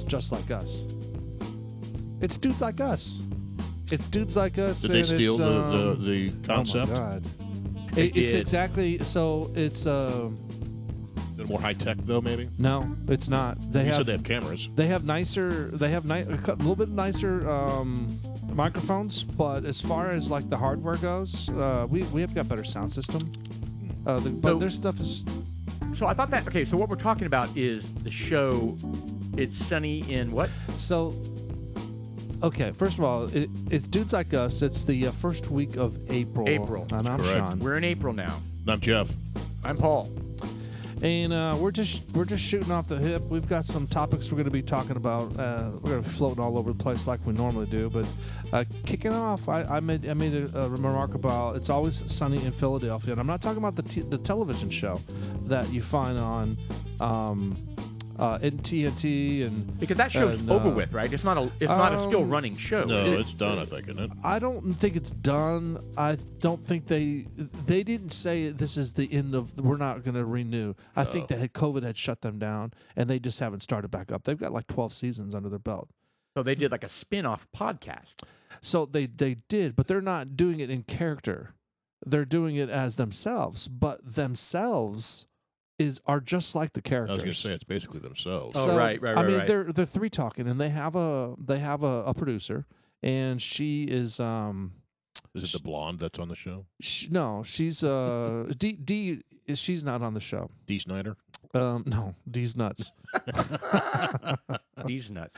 just like us. It's dudes like us. It's dudes like us. Did they steal the concept? Oh my God! It's exactly so. It's They're more high tech though, maybe. no, it's not. You said they have cameras. They have nicer. They have a little bit nicer microphones, but as far as like the hardware goes, we have got better sound system. But their stuff is. So I thought that okay. So what we're talking about is the show. It's Sunny in what? So. Okay, first of all, it's Dudes Like Us. It's the first week of April. And I'm Correct. Sean. We're in April now. I'm Jeff. I'm Paul. And we're just shooting off the hip. We've got some topics we're going to be talking about. We're going to be floating all over the place like we normally do. But kicking off, I made a remark about It's Always Sunny in Philadelphia. And I'm not talking about the television show that you find on in TNT and Because that show's over with, right? It's not a still running show. No, it's done, I think, isn't it? I don't think it's done. I don't think they didn't say this is the end of. We're not going to renew. I think that COVID had shut them down, and they just haven't started back up. They've got like 12 seasons under their belt. So they did like a spin-off podcast. So they did, but they're not doing it in character. They're doing it as themselves, but themselves are just like the characters. I was going to say it's basically themselves. Oh, So, right. I mean, they're three talking, and they have a producer, and she is Is it the blonde that's on the show? no, she's D. She's not on the show. Dee Snider? No, D's nuts. These nuts.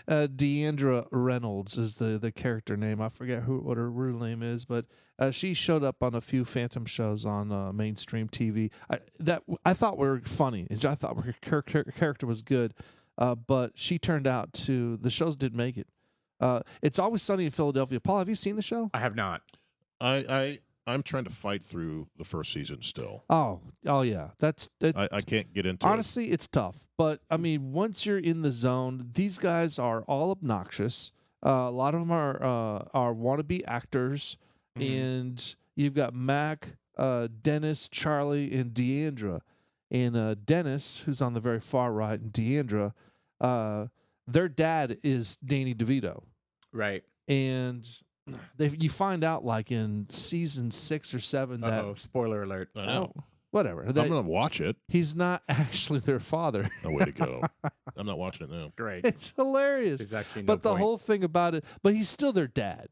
Deandra Reynolds is the character name. I forget what her real name is, but she showed up on a few Phantom shows on mainstream TV that I thought were funny. I thought her character was good, but she turned out the shows didn't make it. It's Always Sunny in Philadelphia. Paul, have you seen the show? I have not. I'm trying to fight through the first season still. Oh yeah. I can't get into honestly, it's tough. But I mean, once you're in the zone, these guys are all obnoxious. A lot of them are wannabe actors, and you've got Mac, Dennis, Charlie, and Deandra. And Dennis, who's on the very far right, and Deandra, their dad is Danny DeVito. Right. And you find out like in season 6 or 7 that spoiler alert. I know. Whatever. I'm going to watch it. He's not actually their father. No way to go. I'm not watching it now. Great. It's hilarious. Exactly. But the whole thing about it, but he's still their dad.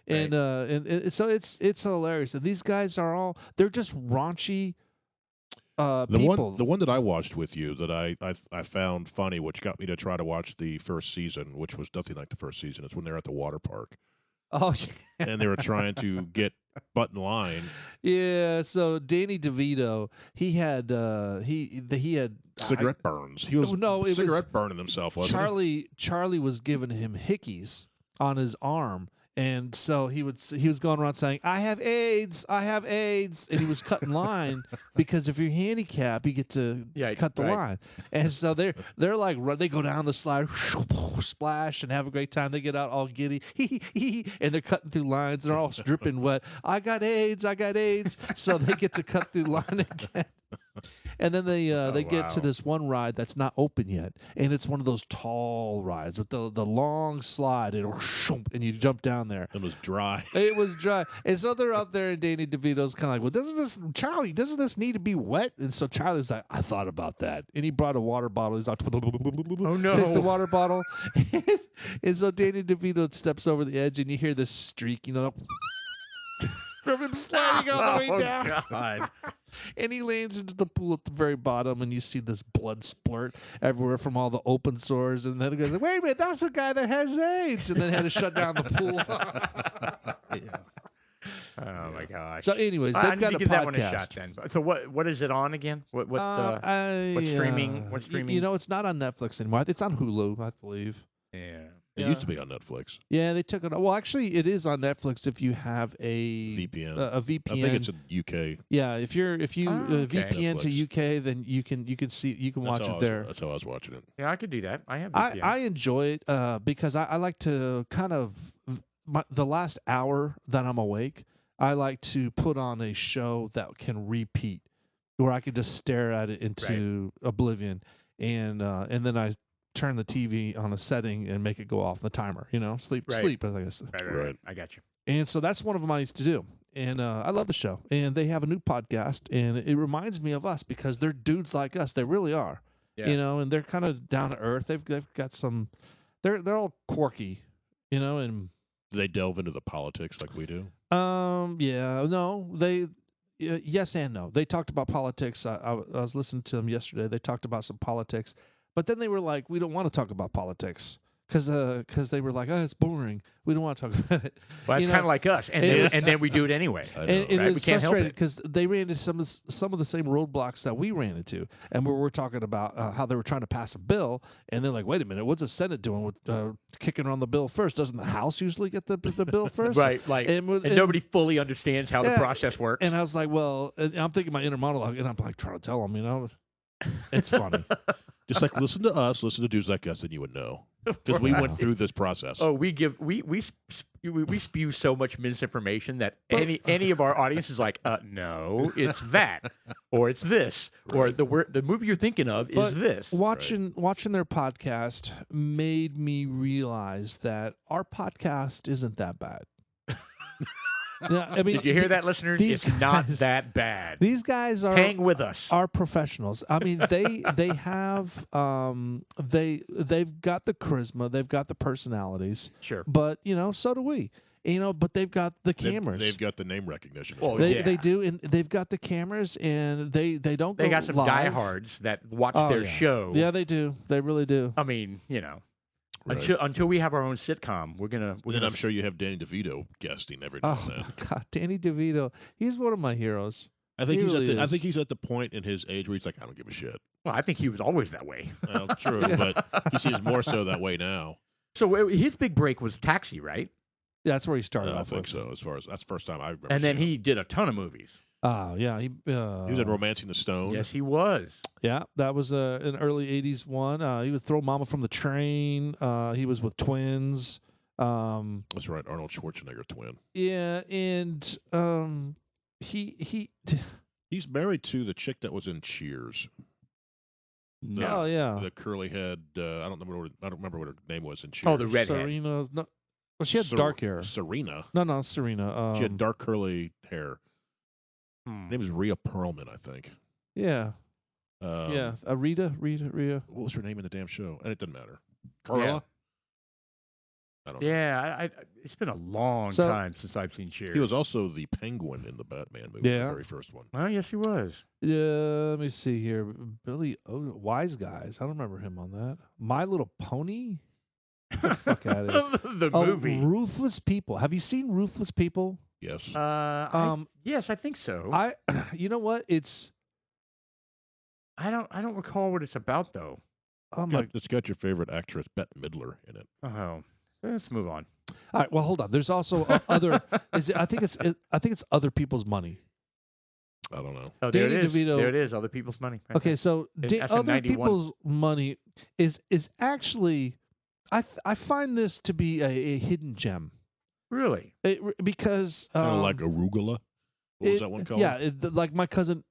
Right. And so it's hilarious. And these guys they're just raunchy people. The one that I watched with you that I found funny, which got me to try to watch the first season, which was nothing like the first season, is when they're at the water park. Oh, yeah. And they were trying to get butt in line. Yeah, so Danny DeVito, he had Cigarette burns. He was cigarette burning himself, wasn't he? Charlie was giving him hickeys on his arm. And so he was going around saying, I have AIDS, and he was cutting line because if you're handicapped, you get to cut the line. And so they're like, they go down the slide, splash, and have a great time. They get out all giddy, and they're cutting through lines. They're all dripping wet. I got AIDS. So they get to cut through line again. And then they get to this one ride that's not open yet, and it's one of those tall rides with the long slide, and you jump down there. It was dry. It was dry, and so they're up there, and Danny DeVito's kind of like, "Well, doesn't this need to be wet?" And so Charlie's like, "I thought about that," and he brought a water bottle. He's like, "Oh no!" Takes the water bottle, and so Danny DeVito steps over the edge, and you hear this streak, from him sliding all the way down. God. And he lands into the pool at the very bottom, and you see this blood splurt everywhere from all the open sores. And then the guy's like, wait a minute, that's the guy that has AIDS. And then had to shut down the pool. Oh, my gosh. So anyways, they've got a give podcast. That one a shot, then. So what is it on again? What streaming? What streaming? It's not on Netflix anymore. It's on Hulu, I believe. Yeah. It used to be on Netflix. Yeah, they took it. Well, actually, it is on Netflix if you have a VPN. A VPN. I think it's in UK. Yeah, if you VPN Netflix. to UK, then you can watch it there. That's how I was watching it. Yeah, I could do that. I have VPN. I enjoy it because I like to kind of the last hour that I'm awake, I like to put on a show that can repeat, where I could just stare at it into oblivion, and then I turn the TV on a setting and make it go off the timer. Sleep. I guess. Right. I got you. And so that's one of them I used to do. And I love the show. And they have a new podcast, and it reminds me of us because they're dudes like us. They really are. Yeah. And they're kind of down to earth. They've got some. They're all quirky, and. Do they delve into the politics like we do? Yeah. No. They. Yes and no. They talked about politics. I was listening to them yesterday. They talked about some politics, but then they were like, "We don't want to talk about politics." Because they were like, oh, it's boring. We don't want to talk about it. Well, it's kind of like us, and then we do it anyway. And right? it was we can't help frustrating it. because they ran into some of the same roadblocks that we ran into, and we're talking about how they were trying to pass a bill, and they're like, wait a minute, what's the Senate doing with kicking around the bill first? Doesn't the House usually get the bill first? Right, like, and nobody fully understands how the process works. And I was like, well, and I'm thinking my inner monologue, and I'm like trying to tell them, it's funny. Just like listen to us, listen to dudes like us, and you would know. Because we went through this process. Oh, we spew so much misinformation that any of our audience is like, no, it's that, or it's this, or the movie you're thinking of is this. Watching their podcast made me realize that our podcast isn't that bad. Did you hear that, listeners? It's not that bad. These guys are hang with us. Are professionals. I mean, they have they've got the charisma, they've got the personalities. Sure, but so do we. But they've got the cameras. They've got the name recognition. They do, and they've got the cameras, and they don't. They got some live. diehards that watch their show. Yeah, they do. They really do. I mean, Right. Until we have our own sitcom, we're gonna. And I'm sure you have Danny DeVito guesting every now and then. Oh God, Danny DeVito, he's one of my heroes. I think I think he's at the point in his age where he's like, I don't give a shit. Well, I think he was always that way. Well, true, but he seems more so that way now. So his big break was Taxi, right? Yeah, that's where he started. I think so. As far as that's the first time I remember. And then seeing he did a ton of movies. Oh yeah, he was in Romancing the Stone. Yes, he was. Yeah, that was an early '80s one. He was Throw Mama from the Train. He was with Twins. That's right, Arnold Schwarzenegger twin. Yeah, and he's married to the chick that was in Cheers. Oh yeah, the curly head. I don't remember what her name was in Cheers. Oh, the redhead. Serena. No, well, she had dark hair. Serena. No, Serena. She had dark curly hair. Hmm. Her name is Rhea Perlman, I think. Yeah. Yeah. Rita. What was her name in the damn show? And it doesn't matter. Carla? Yeah. I don't know. Yeah, it's been a long time since I've seen Cheers. He was also the Penguin in the Batman movie, the very first one. Oh, yes, he was. Yeah, let me see here. Billy Wise Guys. I don't remember him on that. My Little Pony? Get the fuck out of here. The movie. Ruthless People. Have you seen Ruthless People? Yes. Yes, I think so. You know what? I don't recall what it's about though. It's got your favorite actress Bette Midler in it. Oh, let's move on. All right. Well, hold on. There's also other. I think it's Other People's Money. I don't know. Oh, there Danny it is. DeVito. There it is. Other People's Money. Right Okay, there. so Other 91. People's Money is actually. I find this to be a hidden gem. Really? Because Kind of like arugula. What was that one called? Yeah, like My Cousin.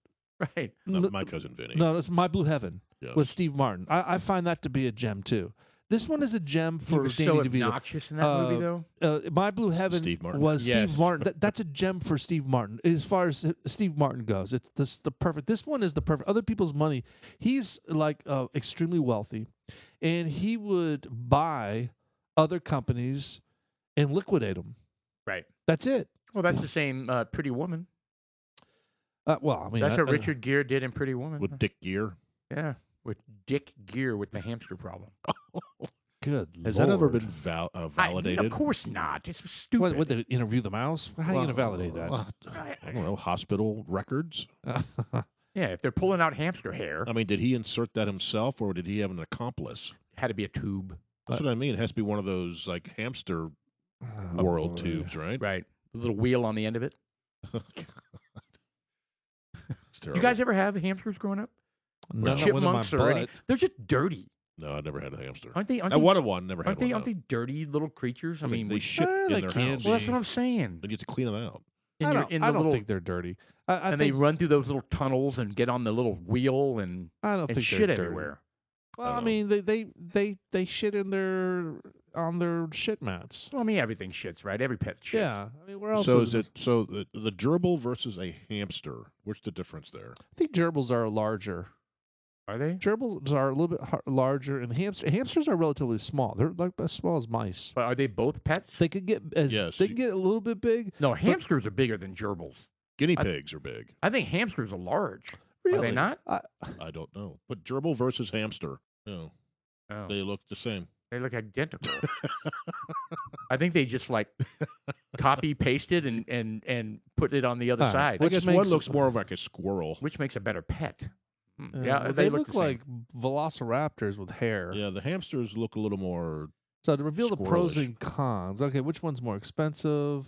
Right. My Cousin Vinny. No, it's My Blue Heaven Yes. with Steve Martin. I find that to be a gem too. This one is a gem for He was Danny so DeVito. obnoxious in that movie, though. My Blue Heaven Steve Martin. was Yes. Steve Martin. That's a gem for Steve Martin as far as Steve Martin goes. It's the perfect. This one is the perfect. Other People's Money. He's like extremely wealthy, and he would buy other companies and liquidate them. Right. That's it. Well, that's the same Pretty Woman. Well, I mean, That's what Richard Gere did in Pretty Woman. With Dick Gear. Yeah, with Dick Gere with the hamster problem. Good. Has Lord. that ever been validated? Of course not. It's stupid. Would they interview the mouse? How are you going to validate that? I don't know. Hospital records? Yeah, if they're pulling out hamster hair, I mean, did he insert that himself or did he have an accomplice? it had to be a tube. That's what I mean. It has to be one of those like hamster world tubes, right? Right. The little wheel on the end of it. It's Did terrible. you guys ever have hamsters growing up? No, Chipmunks or any? They're just dirty. No, I never had a hamster. Aren't they? I wanted one. Never had one. Aren't they dirty little creatures? I mean, they shit they in their can house. be. well, that's what I'm saying. They get to clean them out. I don't little, think they're dirty. I and think, they run through those little tunnels and get on the little wheel and I don't think shit they're dirty. everywhere. Well, I don't mean, they shit in on their shit mats. Well, I mean, everything shits, right? Every pet shits. Yeah, I mean, where else? So would is it the gerbil versus a hamster? What's the difference there? I think gerbils are larger. Are they? Gerbils are a little bit larger, and hamsters are relatively small. They're like as small as mice. But are they both pets? They could get Yes. they can get a little bit big. No, hamsters are bigger than gerbils. Guinea pigs are big. I think hamsters are large. Really? Are they not? I don't know, but gerbil versus hamster. No, Oh, they look the same. they look identical. I think they just like copy pasted and put it on the other All right. side, I Which guess one makes- looks more of like a squirrel. which makes a better pet. well, they look the same. like velociraptors with hair. Yeah, the hamsters look a little more. So to reveal the pros Squirrelish. and cons. Okay, which one's more expensive?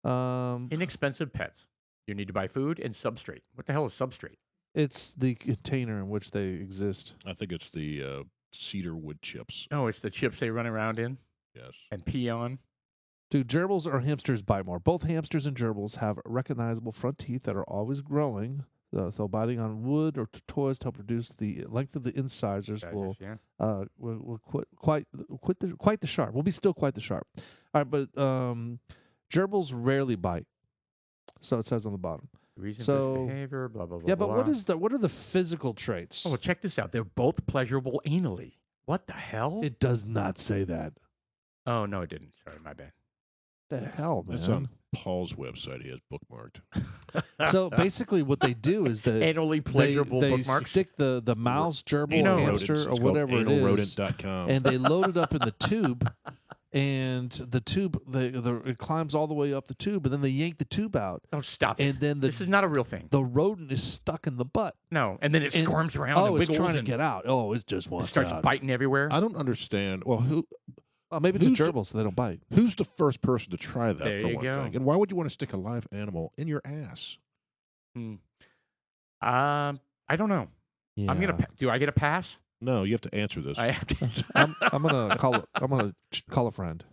Inexpensive pets. You need to buy food and substrate. What the hell is substrate? It's the container in which they exist. I think it's the cedar wood chips. Oh, it's the chips they run around in Yes. and pee on. Do gerbils or hamsters bite more? Both hamsters and gerbils have recognizable front teeth that are always growing. So biting on wood or toys to help reduce the length of the incisors will Yeah. quite the sharp. Will be still quite the sharp. All right, but gerbils rarely bite. So it says on the bottom. Reason for So- this behavior, blah, blah, blah. Yeah, but blah. what are the physical traits? Oh, well, check this out. They're both pleasurable anally. What the hell? It does not say that. Oh, no, it didn't. Sorry, my bad. The hell, man. That's on Paul's website. He has bookmarked. So basically, what they do is that Anally pleasurable they bookmarks. stick the mouse, gerbil, Anal or Rodents. hamster, or It's called whatever it is, analrodent.com. and they load it up in the tube, and the tube it climbs all the way up the tube, and then they yank the tube out, Oh, stop it. and then This is not a real thing. the rodent is stuck in the butt. No, and then it And- squirms around Oh, and it's wiggles trying to and get out. Oh, it just it wants starts out. biting everywhere. I don't understand. Well, Maybe it's a Who's the- gerbil, so they don't bite. who's the first person to try that There for you one go. thing? And why would you want to stick a live animal in your ass? I don't know. Yeah. I'm gonna. Do I get a pass? No, you have to answer this. I have to. I'm gonna call a friend.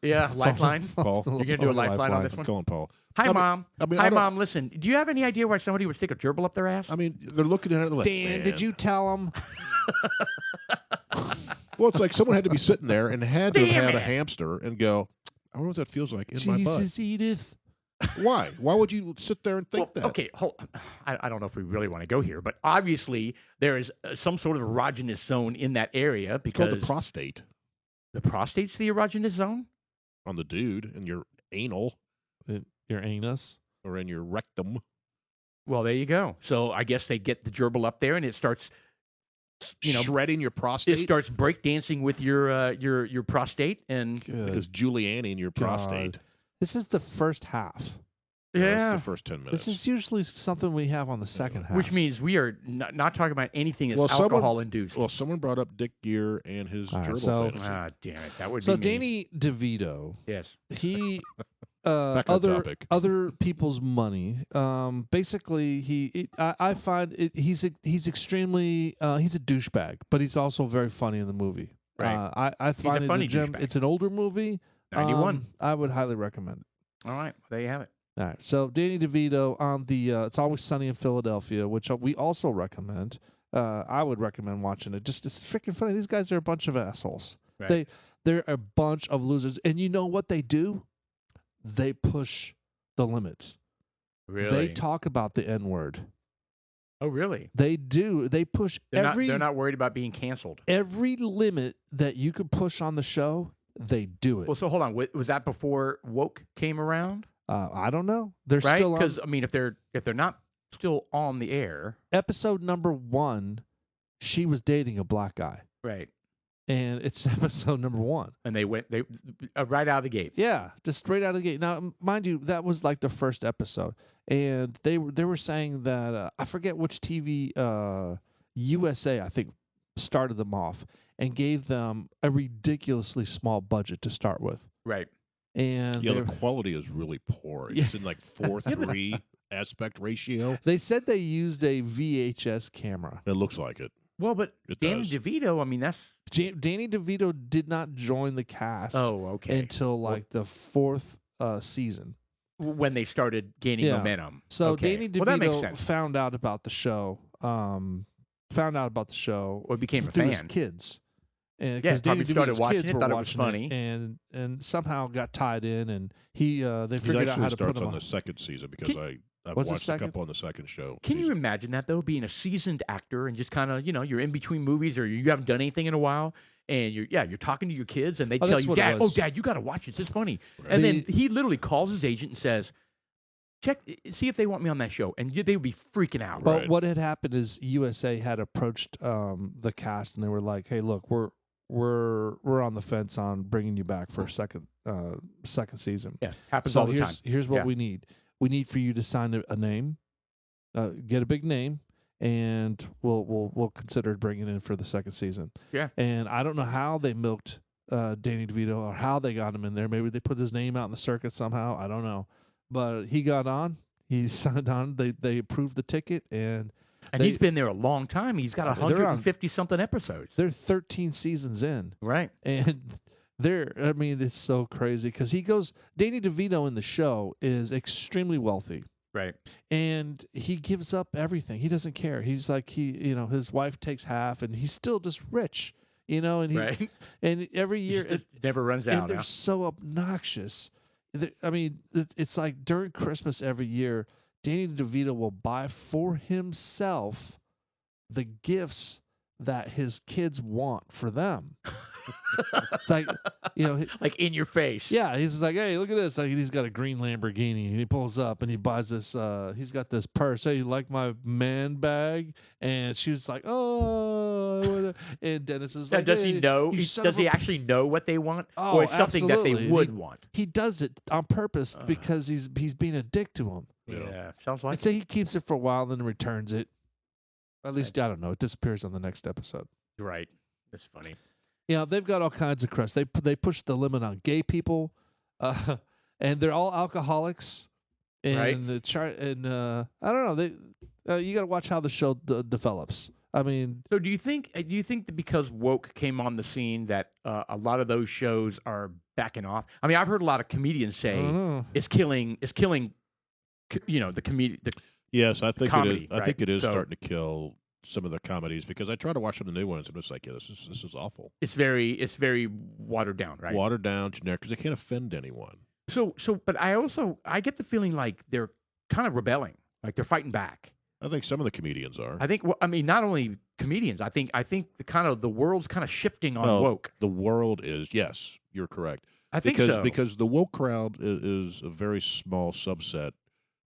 Yeah, lifeline. Paul. You're gonna do a lifeline on this I'm one? calling Paul. Hi, I mean- mom. I mean, Hi, I don't- mom. Listen, do you have any idea why somebody would stick a gerbil up their ass? I mean, they're looking at it like, Dan, "Man." did you tell him? Well, it's like someone had to be sitting there and had to have Damn had a it. hamster and go, I wonder what that feels like in my butt. Jesus, Edith. Why? Why would you sit there and think Well, that? okay, I don't know if we really want to go here, but obviously there is some sort of erogenous zone in that area It's called because the prostate the prostate's the erogenous zone. on the dude in your anal Your anus. or in your rectum. Well, there you go. So I guess they get the gerbil up there and it starts, Shredding your prostate it starts breakdancing with your prostate and Good. because Giuliani in your prostate. This is the first half. That's the first 10 minutes. This is usually something we have on the second half. which means we are not talking about anything that's Well, someone- alcohol induced. Well, someone brought up Dick Gear and his All right, gerbil so- fantasy. Ah, damn it. That would so be me. Danny DeVito, Yes. he Back to the topic. other people's money. Basically, I find he's extremely he's a douchebag, but he's also very funny in the movie. Right. I find a funny it douchebag. it's an older movie. 91. I would highly recommend it. All right. Well, there you have it. All right. So Danny DeVito on the It's Always Sunny in Philadelphia, which we also recommend. I would recommend watching it. Just it's freaking funny. These guys are a bunch of assholes. Right. They're a bunch of losers. And you know what they do? They push the limits. Really? They talk about the N-word. Oh, really? They do. They push They're not worried about being canceled. every limit that you could push on the show. They do it. Well, so hold on. Was that before woke came around? I don't know. They're Right? still on Because I mean, if they're not still on the air, episode number 1. She was dating a black guy, right? and it's episode number 1. And they right out of the gate. Yeah, just straight out of the gate. Now, mind you, that was like the first episode, and they were saying that I forget which TV USA I think started them off and gave them a ridiculously small budget to start with, Right. and Yeah, they- the quality is really poor. Yeah. It's in like 4:3 aspect ratio. they said they used a VHS camera. It looks like it. Well, but It Danny does. DeVito, I mean, that's Danny DeVito did not join the cast okay. until like the 4th season. When they started gaining Yeah. momentum. So Okay. Danny Well, that makes DeVito sense. found out about the show found out about the show Or became a through his fan. kids. And Yeah, because Danny probably started DeVito's watching kids it, were thought it was watching funny. and somehow got tied in, and they He figured out how actually to put starts him on the second season because I've Was it watched a second? couple on the second show. Can you season. imagine that though, being a seasoned actor and just kind of, you're in between movies or you haven't done anything in a while, and you're talking to your kids and they tell that's you, what it Dad, was. Dad, you got to watch it. It's funny. Right. And then he literally calls his agent and says, see if they want me on that show, and they would be freaking out. Well, Right. what had happened is USA had approached the cast, and they were like, "Hey, look, we're on the fence on bringing you back for a second season. Yeah, happens So all the time. here's what Yeah. we need. We need for you to sign a name, get a big name, and we'll consider bringing it in for the second season." Yeah. And I don't know how they milked Danny DeVito or how they got him in there. Maybe they put his name out in the circuit somehow. I don't know. But he got on. He signed on. They approved the ticket, and He's been there a long time. He's got They're on- 150-something episodes. they're 13 seasons in. Right. And it's so crazy because Danny DeVito in the show is extremely wealthy. Right. And he gives up everything. He doesn't care. He's like, his wife takes half and he's still just rich, and Right. and every year, It never runs and out. they're Now. so obnoxious. It's like during Christmas every year, Danny DeVito will buy for himself the gifts that his kids want for them. It's like, Like in your face. yeah, he's like, hey, look at this. Like, he's got a green Lamborghini, and he pulls up and he buys this. He's got this purse. Hey, you like my man bag? And she was like, oh. And Dennis is Now, like, does hey, he know? you son Does of a he actually know what they want, Oh, or it's something that absolutely. they would want? He does it on purpose because he's being a dick to him. Yeah. Sounds like. I'd say he keeps it for a while, then returns it. At least I don't know. It disappears on the next episode. Right. That's funny. They've got all kinds of crust. They push the limit on gay people, and they're all alcoholics. And Right. I don't know. You got to watch how the show develops. I mean, So do you think that because woke came on the scene that a lot of those shows are backing off? I mean, I've heard a lot of comedians I say don't know. it's killing the comedy. Yes, I think Comedy, it is. I right? think it is So- starting to kill some of the comedies because I try to watch some of the new ones and I'm just like, yeah, this is awful. It's very watered down, right? Watered down, generic, because they can't offend anyone. So, but I get the feeling like they're kind of rebelling, like they're fighting back. I think some of the comedians are. I think. Well, I mean, not only comedians. I think the world's kind of shifting on Well, woke. The world is, yes, you're correct. I think because so. because the woke crowd is a very small subset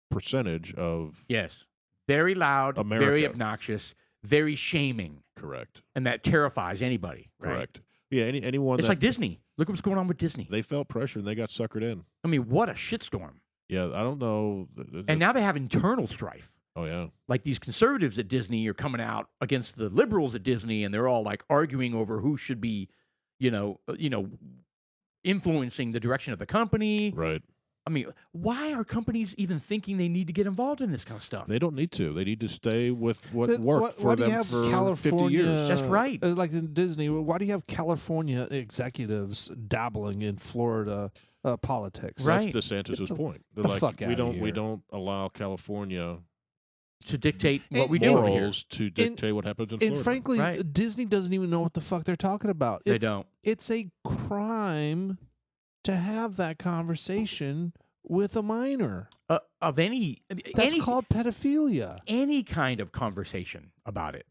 percentage of Yes, very loud, very America. obnoxious, very shaming, correct. and that terrifies anybody. Right? Correct. Yeah, anyone It's that like Disney. Look what's going on with Disney. they felt pressure and they got suckered in. I mean, what a shitstorm! Yeah, I don't know. And now they have internal strife. oh yeah, Like these conservatives at Disney are coming out against the liberals at Disney, and they're all like arguing over who should be, influencing the direction of the company. right. I mean, why are companies even thinking they need to get involved in this kind of stuff? They don't need to. They need to stay with what Then worked why for do you them have for 50 California? years. That's right. Like in Disney, why do you have California executives dabbling in Florida politics? Right. That's DeSantis' Get point. They're the like, fuck we outta don't we here." don't allow California To dictate what And- we do over here. morals to dictate what happens in Florida. And frankly, Right. Disney doesn't even know what the fuck they're talking about. They don't. It's a crime to have that conversation with a minor. Of any That's called pedophilia. any kind of conversation about it.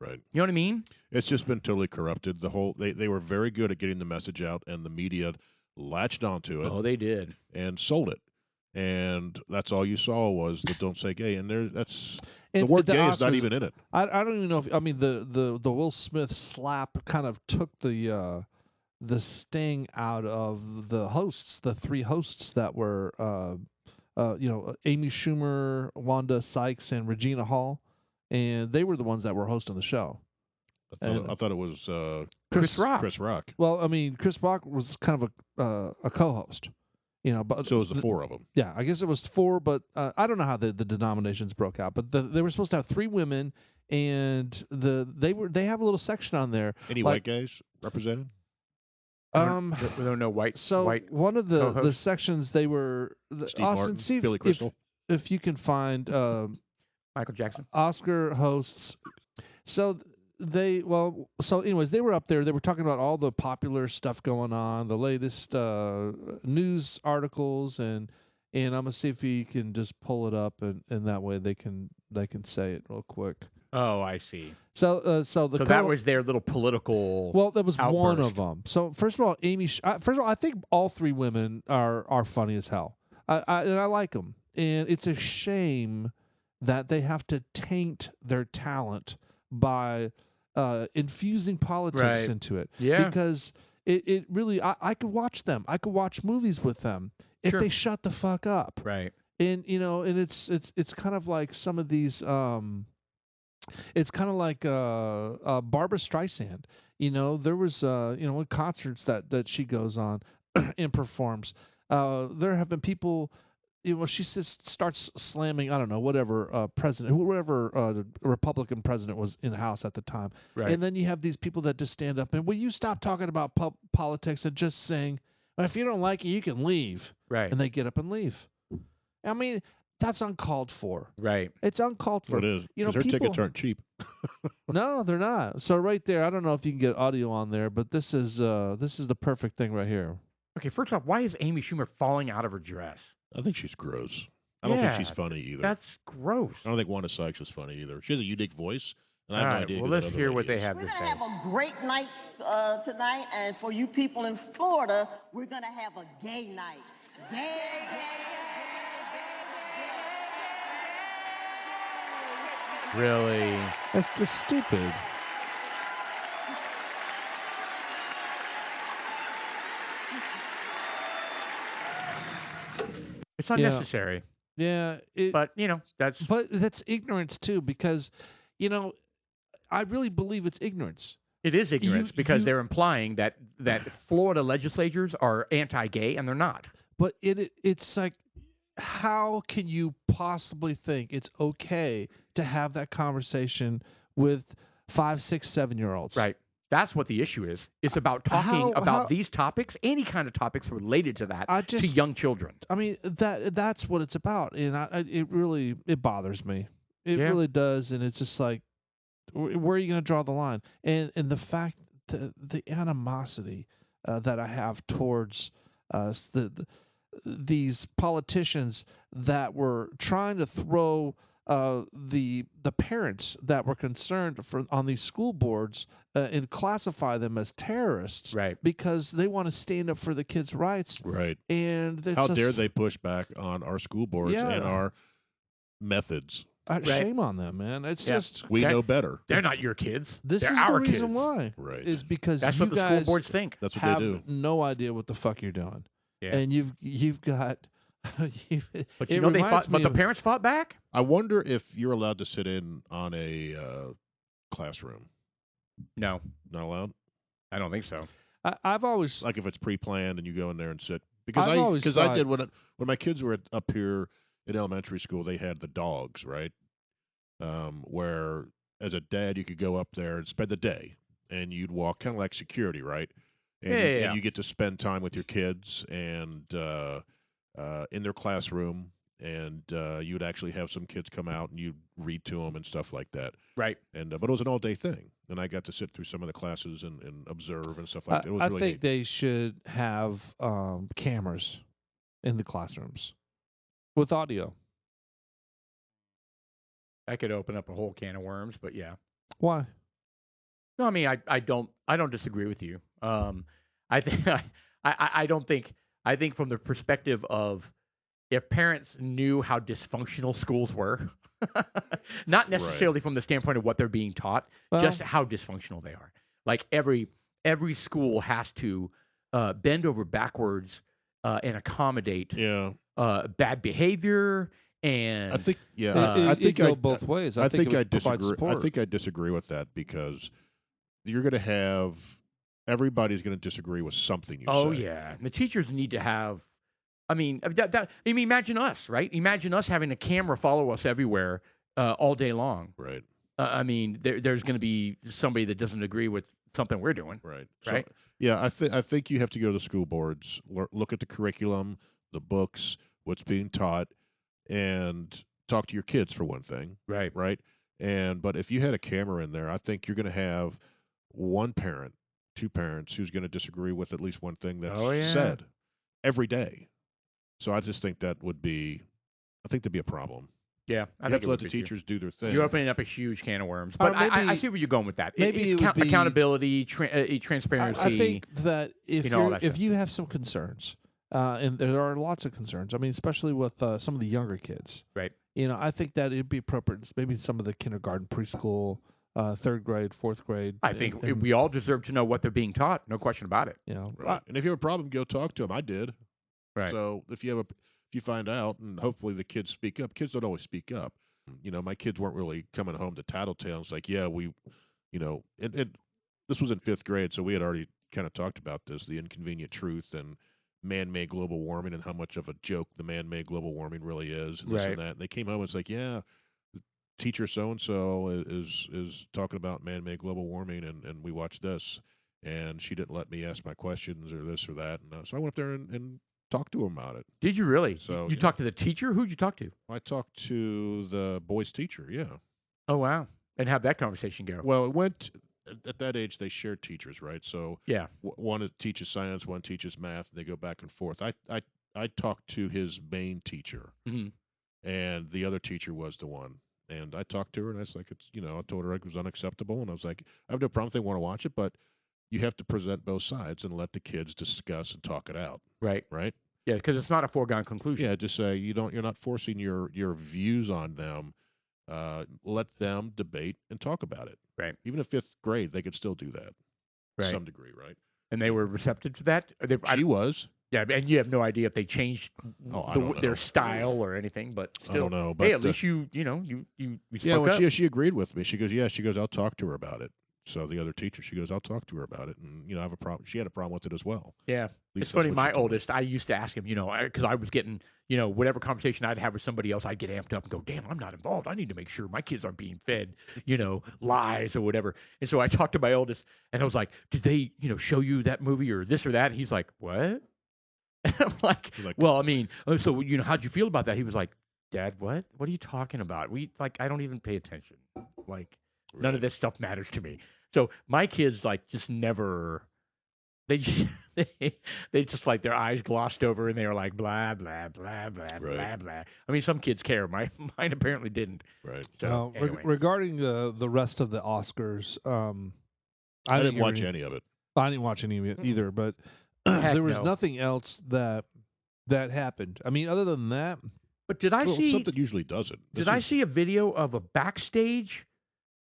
right. You know what I mean? It's just been totally corrupted. The whole they were very good at getting the message out, and the media latched onto it Oh, they did. and sold it. And that's all you saw was the "don't say gay," and that's the And word the "gay" is not Oscars- even in it. I don't even know if the Will Smith slap kind of took the sting out of the hosts, the three hosts that were Amy Schumer, Wanda Sykes, and Regina Hall, and they were the ones that were hosting the show. I thought it was Chris Rock. Chris Rock. Well, I mean, Chris Rock was kind of a co-host, but So it was the four of them. Yeah, I guess it was four, but I don't know how the denominations broke out. But they were supposed to have three women, and they have a little section on there. Any Like- white guys represented? There were no white. So white. one of the co-host? sections they were Steve Austin, Martin, see Billy Crystal. if you can find Michael Jackson. Oscar hosts. So so anyways, they were up there. They were talking about all the popular stuff going on, the latest news articles, and I'm gonna see if he can just pull it up, and that way they can say it real quick. Oh, I see. So So that was their little political. well, that was one outburst. of them. So first of all, first of all, I think all three women are funny as hell. And I like them, and it's a shame that they have to taint their talent by infusing politics Right. into it. Yeah. Because it really, I could watch them. I could watch movies with them if Sure. they shut the fuck up. Right. And and it's kind of like some of these. It's kind of like Barbara Streisand. There was in concerts that she goes on and performs. There have been people. She starts slamming. I don't know, whatever president, whoever Republican president was in the House at the time, Right. and then you have these people that just stand up and, will you stop talking about politics and just saying, well, if you don't like it, you can leave, Right. and they get up and leave. I mean, that's uncalled for. Right. It's uncalled for. It is. You know, Because their people- tickets aren't cheap. No, they're not. So right there, I don't know if you can get audio on there, but this is the perfect thing right here. Okay. First off, why is Amy Schumer falling out of her dress? I think she's gross. I don't think she's Yeah, funny either. That's gross. I don't think Wanda Sykes is funny either. She has a unique voice, and I All have no right. idea. Well, who that let's other hear lady what they is. have We're to going to say. have a great night tonight, and for you people in Florida, we're going to have a gay night. Gay. Really? That's just stupid. It's unnecessary. Yeah, But that's but that's ignorance too, because I really believe it's ignorance. it is ignorance because you- they're implying that Florida legislatures are anti-gay and they're not. But it's like, how can you possibly think it's okay to have that conversation with 5, 6, 7-year-olds? Right. That's what the issue is. It's about talking about how- these topics, any kind of topics related to that, I to just- young children. I mean, that's what it's about, and it bothers me. It Yeah. really does, and it's just like, where are you going to draw the line? And the fact, the animosity that I have towards these politicians that were trying to throw the parents that were concerned on these school boards and classify them as terrorists, Right. because they want to stand up for the kids' rights. Right. And it's How just- dare they push back on our school boards Yeah. and our methods? Shame on them, man. It's Yeah. just We That- know better. They're not your kids. this They're is our the reason kids. why. Right. Is because That's you what the guys school boards think. That's what have they do. no idea what the fuck you're doing. Yeah. And you've got But it they fought. reminds But me the of- parents fought back. I wonder if you're allowed to sit in on a classroom. No, Not allowed? I don't think so. I've always Like if it's pre-planned and you go in there and sit. Because I've always I thought- did when my kids were up here in elementary school, they had the dogs, right? Where as a dad you could go up there and spend the day, and you'd walk kind of like security, right? And Yeah. and you get to spend time with your kids and in their classroom, and you would actually have some kids come out and you'd read to them and stuff like that. Right. And but it was an all-day thing, and I got to sit through some of the classes and observe and stuff like that. It was I really think neat. they should have cameras in the classrooms with audio. That could open up a whole can of worms. But yeah. Why? No, I mean, I don't disagree with you. I think I don't think. I think from the perspective of if parents knew how dysfunctional schools were, not necessarily from the standpoint of what they're being taught, Well- just how dysfunctional they are. Like every school has to bend over backwards and accommodate Yeah, bad behavior and I think. Yeah, It I think go I both ways. I think it I would provide disagree. I support. think I disagree with that because you're going to have everybody's going to disagree with something you Oh say. yeah, and the teachers need to have. I mean, imagine us, right? Imagine us having a camera follow us everywhere all day long. Right. I mean, there's going to be somebody that doesn't agree with something we're doing. Right. Right. So, yeah, I think you have to go to the school boards, look at the curriculum, the books, what's being taught, and talk to your kids for one thing. Right. Right. But if you had a camera in there, I think you're going to have one parent, two parents who's going to disagree with at least one thing that's said every day. So I just think that would be, I think that'd be a problem. Yeah, I You think have to let the teachers do their thing. You're opening up a huge can of worms. Or But I maybe- see where you're going with that. maybe It's it would be- accountability, transparency. I think that if you know, all that if stuff. you have some concerns, and there are lots of concerns. I mean, especially with some of the younger kids. Right. I think that it'd be appropriate. Maybe some of the kindergarten, preschool, third grade, fourth grade. I think and, we all deserve to know what they're being taught. No question about it. Right. And if you have a problem, go talk to them. I did. Right. So if you find out, and hopefully the kids speak up. Kids don't always speak up. My kids weren't really coming home to tattletales like, yeah, we, and this was in 5th grade, so we had already kind of talked about this, the inconvenient truth and man-made global warming and how much of a joke the man-made global warming really is, and this Right. and that. And they came home and it's like, yeah, the teacher so-and-so is talking about man-made global warming, and we watched this, and she didn't let me ask my questions or this or that. And so I went up there and talked to him about it. Did you really? So, you yeah. talked to the teacher? Who'd you talk to? I talked to the boys' teacher, yeah. Oh, wow. And how'd that conversation go? Well, it went at that age. They shared teachers, right? So Yeah. one teaches science, one teaches math. And they go back and forth. I talked to his main teacher, Mhm. and the other teacher was the one. And I talked to her, and I was like, I told her it was unacceptable, and I was like, I have no problem if they want to watch it, but you have to present both sides and let the kids discuss and talk it out, Right. right? Yeah, because it's not a foregone conclusion. Yeah, just say you're not forcing your views on them. Let them debate and talk about it. Right. Even in 5th grade, they could still do that to Right. some degree, right? And they were receptive to that? She was. Yeah, and you have no idea if they changed I don't know. their style or anything, but still. I don't know. Hey, But at least you yeah, spoke when up. she agreed with me, she goes, I'll talk to her about it. So the other teacher, she goes, I'll talk to her about it, and I have a problem. She had a problem with it as well. Yeah. At It's least that's funny, what my she told me. oldest, I used to ask him, because I was getting, whatever conversation I'd have with somebody else, I'd get amped up and go, damn, I'm not involved. I need to make sure my kids aren't being fed, lies or whatever. And so I talked to my oldest, and I was like, did they, show you that movie or this or that? And he's like, what? And I'm like, You're like, well, I mean, so, how'd you feel about that? He was like, Dad, what? What are you talking about? I don't even pay attention. None of this stuff matters to me. So my kids, just never, they just, they just their eyes glossed over and they were like, blah, blah, blah, blah, blah, Right. blah. I mean, some kids care. Mine apparently didn't. Right. So, Well, anyway. regarding the rest of the Oscars, I didn't watch any of it. I didn't watch any of it either, but Heck there was no. nothing else that happened. I mean, other than that, But did I Well, see, something usually does it. did I see a video of a backstage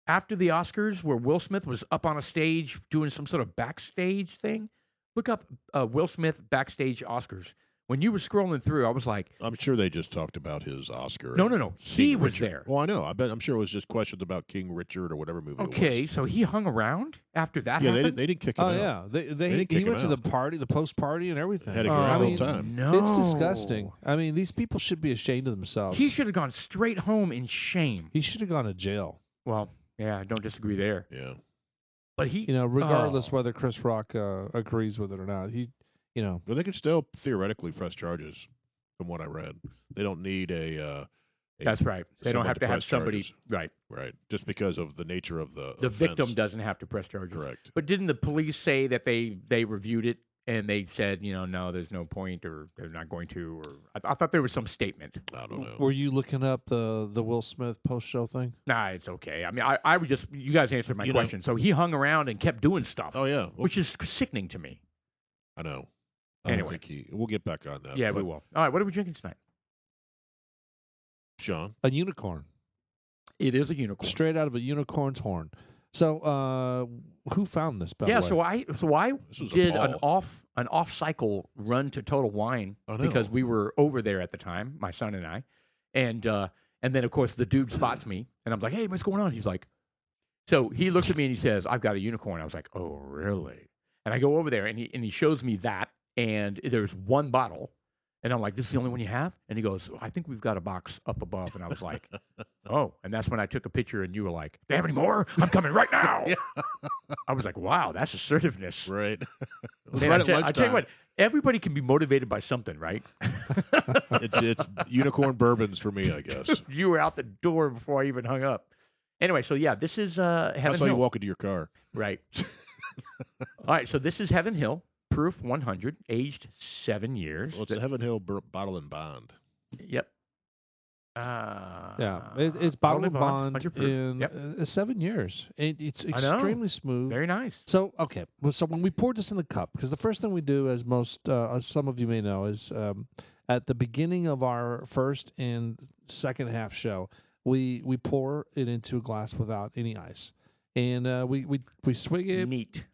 after the Oscars where Will Smith was up on a stage doing some sort of backstage thing? Look up Will Smith backstage Oscars. When you were scrolling through, I was like, I'm sure they just talked about his Oscar. no, and no, no. He King was Richard. there. Well, I know. I'm sure it was just questions about King Richard or whatever movie Okay, it was. so he hung around after that Yeah, happened? they didn't kick him oh out. yeah, didn't he kick went him to out. the party, the post party, and everything. Had a Oh, grand I old mean, time. No. it's disgusting. I mean, these people should be ashamed of themselves. He should have gone straight home in shame. He should have gone to jail. Well, yeah, I don't disagree there. Yeah. But he, Regardless Oh. whether Chris Rock agrees with it or not. But they can still theoretically press charges, from what I read. They don't need a that's right. They don't someone have to have press somebody, charges. right. Right. Just because of the nature of the The victim offense. doesn't have to press charges. Correct. But didn't the police say that they reviewed it and they said, no, there's no point, or they're not going to, or I thought there was some statement. I don't know. Were you looking up the Will Smith post show thing? Nah, it's okay. I mean, I would just, you guys answered my You know- question. So he hung around and kept doing stuff, Oh yeah. Well, which is sickening to me. I know. I Anyway. don't think we'll get back on that. Yeah, we but will. All right, what are we drinking tonight? Sean. A unicorn, It is a unicorn. straight out of a unicorn's horn. So, who found this? By Yeah, the way? so I This was a did an Paul. off cycle run to Total Wine Oh, no. because we were over there at the time, my son and I, and then of course the dude spots me and I'm like, hey, what's going on? He's like, so he looks at me and he says, I've got a unicorn. I was like, oh really? And I go over there and he shows me that, and there's one bottle. And I'm like, this is the only one you have? And he goes, I think we've got a box up above. And I was like, oh. And that's when I took a picture and you were like, they have any more? I'm coming right now. I was like, wow, that's assertiveness. Right. It was Man, right I at tell you lunchtime. what, everybody can be motivated by something, right? It's unicorn bourbons for me, I guess. You were out the door before I even hung up. Anyway, so yeah, this is I Heaven saw you Hill. walk into your car. Right. All right, so this is Heaven Hill, proof 100, aged 7 years. Well, it's the Heaven Hill Bottle and Bond. Yep. Yeah, it's bottled and bond 100 proof. in Yep. 7 years. It's I know. extremely smooth. Very nice. So okay, so when we poured this in the cup, because the first thing we do, as some of you may know, is at the beginning of our first and second half show, we pour it into a glass without any ice, and we swig it. Neat.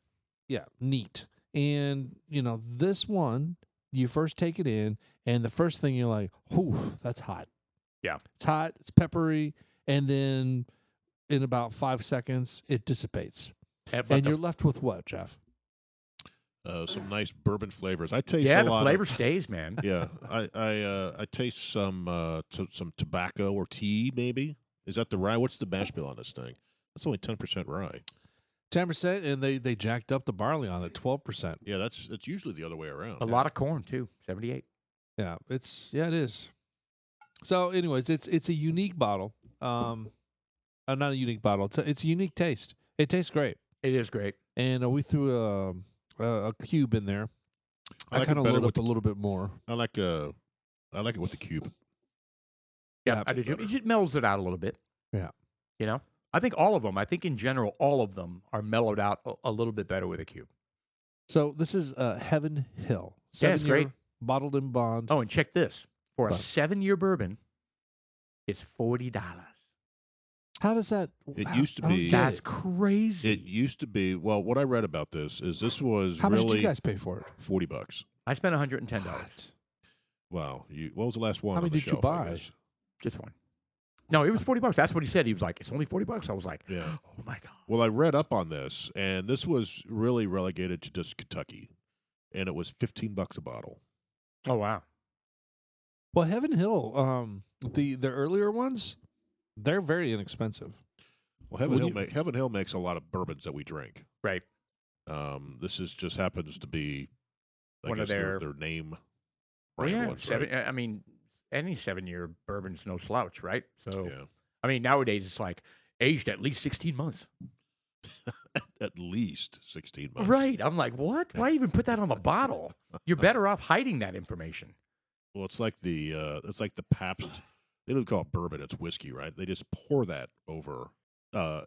Yeah, neat. And this one, you first take it in, and the first thing you're like, "Whew, that's hot." Yeah. It's hot. It's peppery, and then in about 5 seconds, it dissipates. And you're left with what, Jeff? Some nice bourbon flavors. I taste yeah, a the lot flavor of, stays, man. Yeah, I taste some tobacco or tea. Maybe is that the rye? What's the mash bill on this thing? That's only 10% rye. 10%, and they jacked up the barley on it, 12%. Yeah, that's usually the other way around. A lot of corn too, 78. Yeah, it is. So, anyways, it's a unique bottle. Not a unique bottle. It's a unique taste. It tastes great, It is great. and we threw a cube in there. I like kind it of better load with up a little bit more. I like it with the cube. Yeah, I did. It just mellows it out a little bit. Yeah. I think all of them. I think in general, all of them are mellowed out a little bit better with a cube. So this is Heaven Hill. Yeah, it's 7-year great. Bottled in bond. Oh, and check this. For a What? 7-year bourbon, it's $40. How does that? It how- used to I don't be- get That's it. crazy. It used to be. Well, what I read about this is this was How much really did you guys pay for it? $40. I spent $110. What? Wow. What was the last one? How on many the did you shelf, I buy? guess? Just one. No, it was $40. That's what he said. He was like, "It's only $40." I was like, Yeah. "Oh my god!" Well, I read up on this, and this was really relegated to just Kentucky, and it was $15 a bottle. Oh wow. Well, Heaven Hill, the earlier ones, they're very inexpensive. Well, When Heaven Hill makes a lot of bourbons that we drink. Right. This just happens to be I One of guess their- their name. Well, brand yeah. ones, right? I mean, any 7-year bourbon's no slouch, right? So, Yeah. I mean, nowadays it's like aged at least 16 months. At least 16 months. Right. I'm like, what? Why even put that on the bottle? You're better off hiding that information. Well, it's like the Pabst. They don't call it bourbon; it's whiskey, right? They just pour that over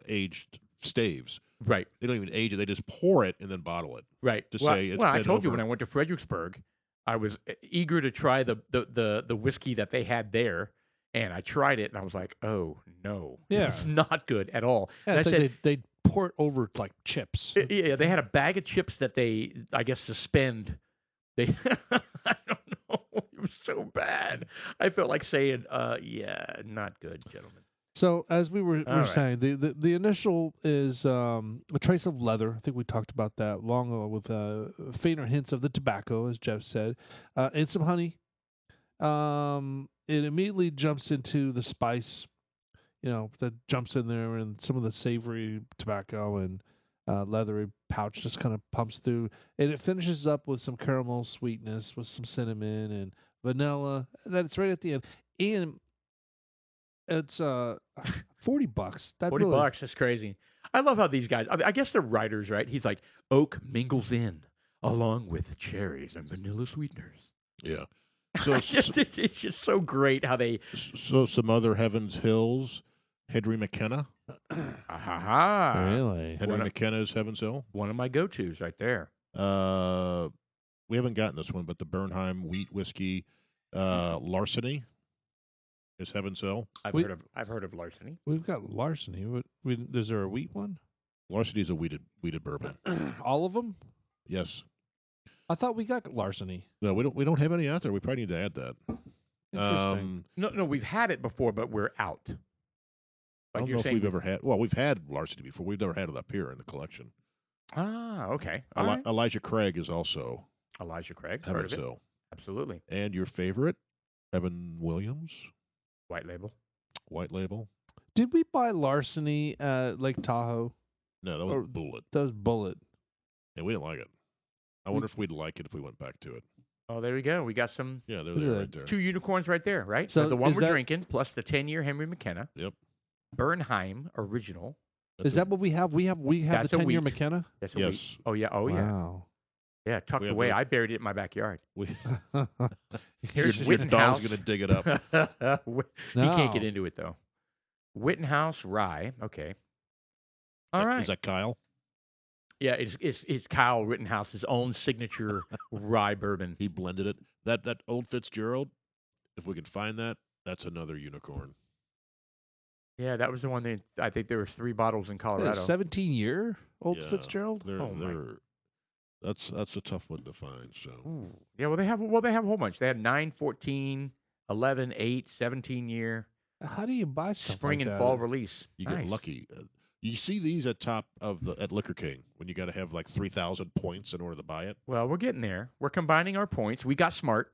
aged staves. Right. They don't even age it; they just pour it and then bottle it. Right. To well, say it's well, I been told you over- when I went to Fredericksburg, I was eager to try the whiskey that they had there, and I tried it, and I was like, "Oh no, Yeah. it's not good at all." Yeah, And I it's said, like they pour it over like chips. "Yeah, they had a bag of chips that they, I guess, suspend." They, I don't know, it was so bad. I felt like saying, "Yeah, not good, gentlemen." So as we were All right. saying, the initial is a trace of leather. I think we talked about that long ago with fainter hints of the tobacco, as Jeff said, and some honey. It immediately jumps into the spice, that jumps in there, and some of the savory tobacco and leathery pouch just kind of pumps through, and it finishes up with some caramel sweetness with some cinnamon and vanilla. That's right at the end, and it's $40. That $40. really, That's crazy. I love how these guys. I mean, I guess they're writers, right? He's like, oak mingles in along with cherries and vanilla sweeteners. Yeah. So it's just so great how they. so some other Heavens Hills, Henry McKenna. Ha. really. Henry McKenna's Heavens Hill. One of my go-tos right there. We haven't gotten this one, but the Bernheim wheat whiskey, Larceny is Heavens Hill. I've heard of larceny. We've got larceny. Is there a wheat one? Larceny is a wheated bourbon. All of them? Yes. I thought we got larceny. No, we don't have any out there. We probably need to add that. Interesting. No, we've had it before, but we're out. I don't know if we've ever had. Well, we've had Larceny before. We've never had it up here in the collection. Ah, okay. All right. Elijah Craig is also Elijah Craig. Heard Heavens of it. Hill. Absolutely. And your favorite, Evan Williams, White label. White Label. Did we buy larceny at Lake Tahoe? No, that was Or- Bullet, That was Bullet. and we didn't like it. I wonder if we'd like it if we went back to it. Oh, there we go. We got some Yeah, they're Look at there that. right there. 2 unicorns right there, right? So the one is we're that- drinking plus the 10-year Henry McKenna. Yep. Bernheim Original. Is that what we have? We have That's the a 10-year wheat. McKenna. That's a wheat. Yes. Oh yeah. Oh yeah. Wow. Yeah. Tucked We have away. the- I buried it in my backyard. We, Here's your dog's Wittenhouse. going to dig it up. He can't get No. into it though. Wittenhouse rye. Okay. All right. Is that Kyle? Yeah, it's Kyle Rittenhouse's own signature rye bourbon. He blended it. That old Fitzgerald, if we can find that, that's another unicorn. Yeah, that was the one. I think there was 3 bottles in Colorado. 17-year old Yeah. Fitzgerald. They're, Oh, my. they're, that's a tough one to find. So Ooh. Yeah, well they have a whole bunch. They had 9, 14, 11, 8, 17 year How do you buy stuff spring like and that? fall release. you Nice. get lucky. You see these at Liquor King when you got to have like 3,000 points in order to buy it. Well, we're getting there. We're combining our points. We got smart.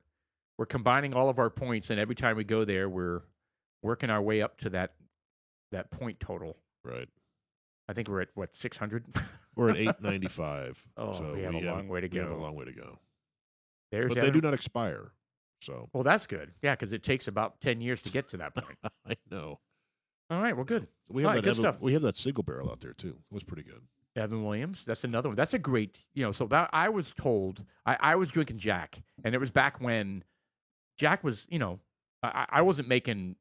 We're combining all of our points, and every time we go there, we're working our way up to that point total. Right. I think we're at what 600. We're at 895. Oh, so we have a long way to We have a go. long way to go. There's But they Evan. do not expire. So Well, that's good. Yeah, because it takes about 10 years to get to that point. I know. All right, well, good. We All have right, that good stuff. We have that single barrel out there too. It was pretty good. Evan Williams, that's another one. That's a great, so that I was told, I was drinking Jack, and it was back when Jack was, I wasn't making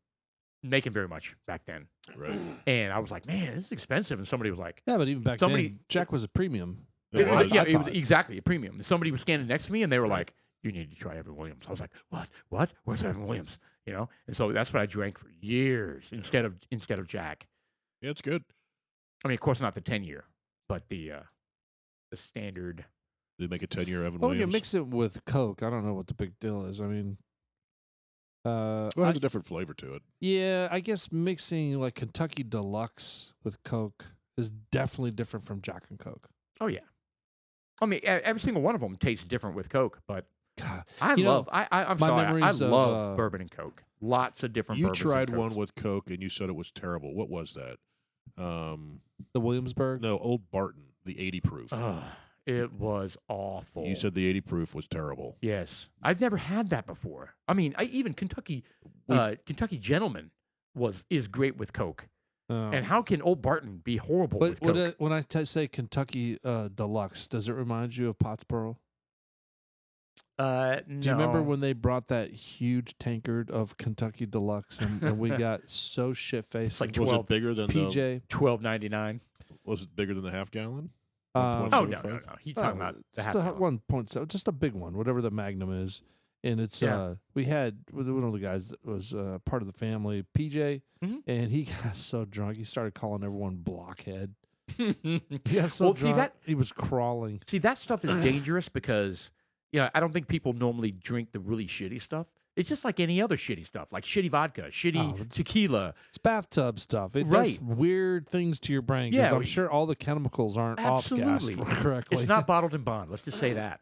very much back then. Right. And I was like, man, this is expensive. And somebody was like, Yeah, but even back Somebody- then, Jack was a premium. It was. yeah, I it was thought. exactly a premium. And somebody was standing next to me, and they were Right. like, you need to try Evan Williams. I was like, what? Where's Evan Williams? And so that's what I drank for years instead of Jack. Yeah, it's good. I mean, of course, not the 10-year, but the standard. They make a 10-year Evan Well, when you Williams. mix it with Coke, I don't know what the big deal is. I mean, Well, it has a different flavor to it. yeah, I guess mixing like Kentucky Deluxe with Coke is definitely different from Jack and Coke. Oh yeah. I mean, every single one of them tastes different with Coke, but God, I'm You know, sorry, I memories of, love bourbon and Coke. Lots of different. You bourbons tried and one Cokes. with Coke and you said it was terrible. What was that? the Williamsburg. No, Old Barton, the 80 proof. Ugh, it was awful. You said the 80 proof was terrible. yes. I've never had that before. I mean, even Kentucky Gentleman is great with Coke. Oh. And how can Old Barton be horrible with Coke? When I say Kentucky Deluxe, does it remind you of Pottsboro? No. Do you remember when they brought that huge tankard of Kentucky Deluxe and we got so shit faced? Like Was 12 it bigger than the? PJ. $12.99? Was it bigger than the half gallon? Um, Oh no, 1.75? He's talking about the half. just a gallon. 1.7, just a big one, whatever the Magnum is. And it's Yeah. we had one of the guys that was part of the family, PJ, Mhm. and he got so drunk he started calling everyone blockhead. see He got so Well, see drunk that- he was crawling. that stuff is dangerous because I don't think people normally drink the really shitty stuff. It's just like any other shitty stuff, like shitty vodka, shitty Oh, it's- tequila. It's bathtub stuff. It does Right. weird things to your brain because Yeah, I'm sure all the chemicals aren't off-gassed Absolutely. correctly. It's not bottled in bond. Let's just say that.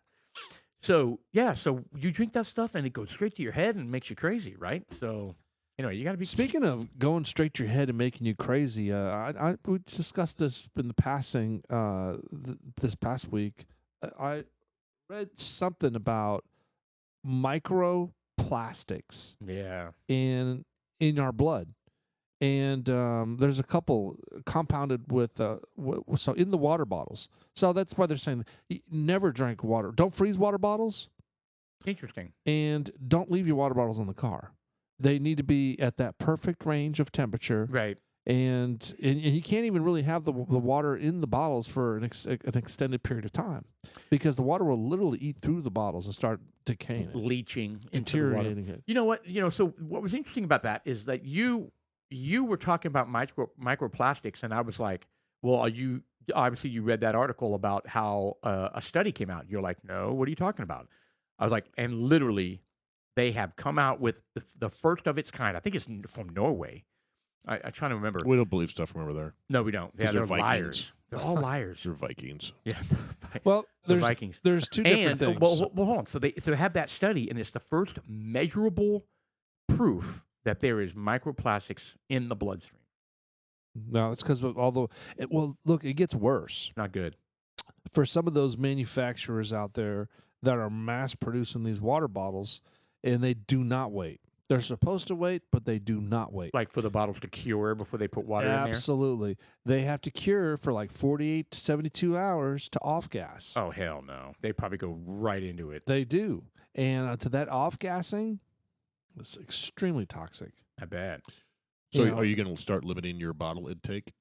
So so you drink that stuff and it goes straight to your head and makes you crazy, right? So anyway, you got to be Speaking of going straight to your head and making you crazy, we discussed this in the passing this past week. I read something about microplastics Yeah. in our blood, and there's a couple compounded with so in the water bottles. So that's why they're saying never drink water. Don't freeze water bottles, Interesting. and don't leave your water bottles in the car. They need to be at that perfect range of temperature, Right. and you can't even really have the water in the bottles for an extended period of time, because the water will literally eat through the bottles and start decaying it, Leaching into the water. deteriorating it. You know what? So what was interesting about that is that you were talking about microplastics, and I was like, well, obviously you read that article about how a study came out. You're like, no, what are you talking about? I was like, and literally, they have come out with the first of its kind. I think it's from Norway. I'm trying to remember. We don't believe stuff from over there. No, we don't. Yeah, 'Cause they're they're liars. Vikings. They're all liars. They're Vikings. Yeah. Well, the there's Vikings. there's two different And things. well, hold on. So they have that study, and it's the first measurable proof that there is microplastics in the bloodstream. No, it's because of look, it gets worse Not good. for some of those manufacturers out there that are mass producing these water bottles, and they do not wait. They're supposed to wait, but they do not wait. Like for the bottles to cure before they put water in there? Absolutely. They have to cure for like 48 to 72 hours to off gas. Oh, hell no. They probably go right into it. They do. And to that off gassing, it's extremely toxic. I bet. So You know, are you going to start limiting your bottle intake?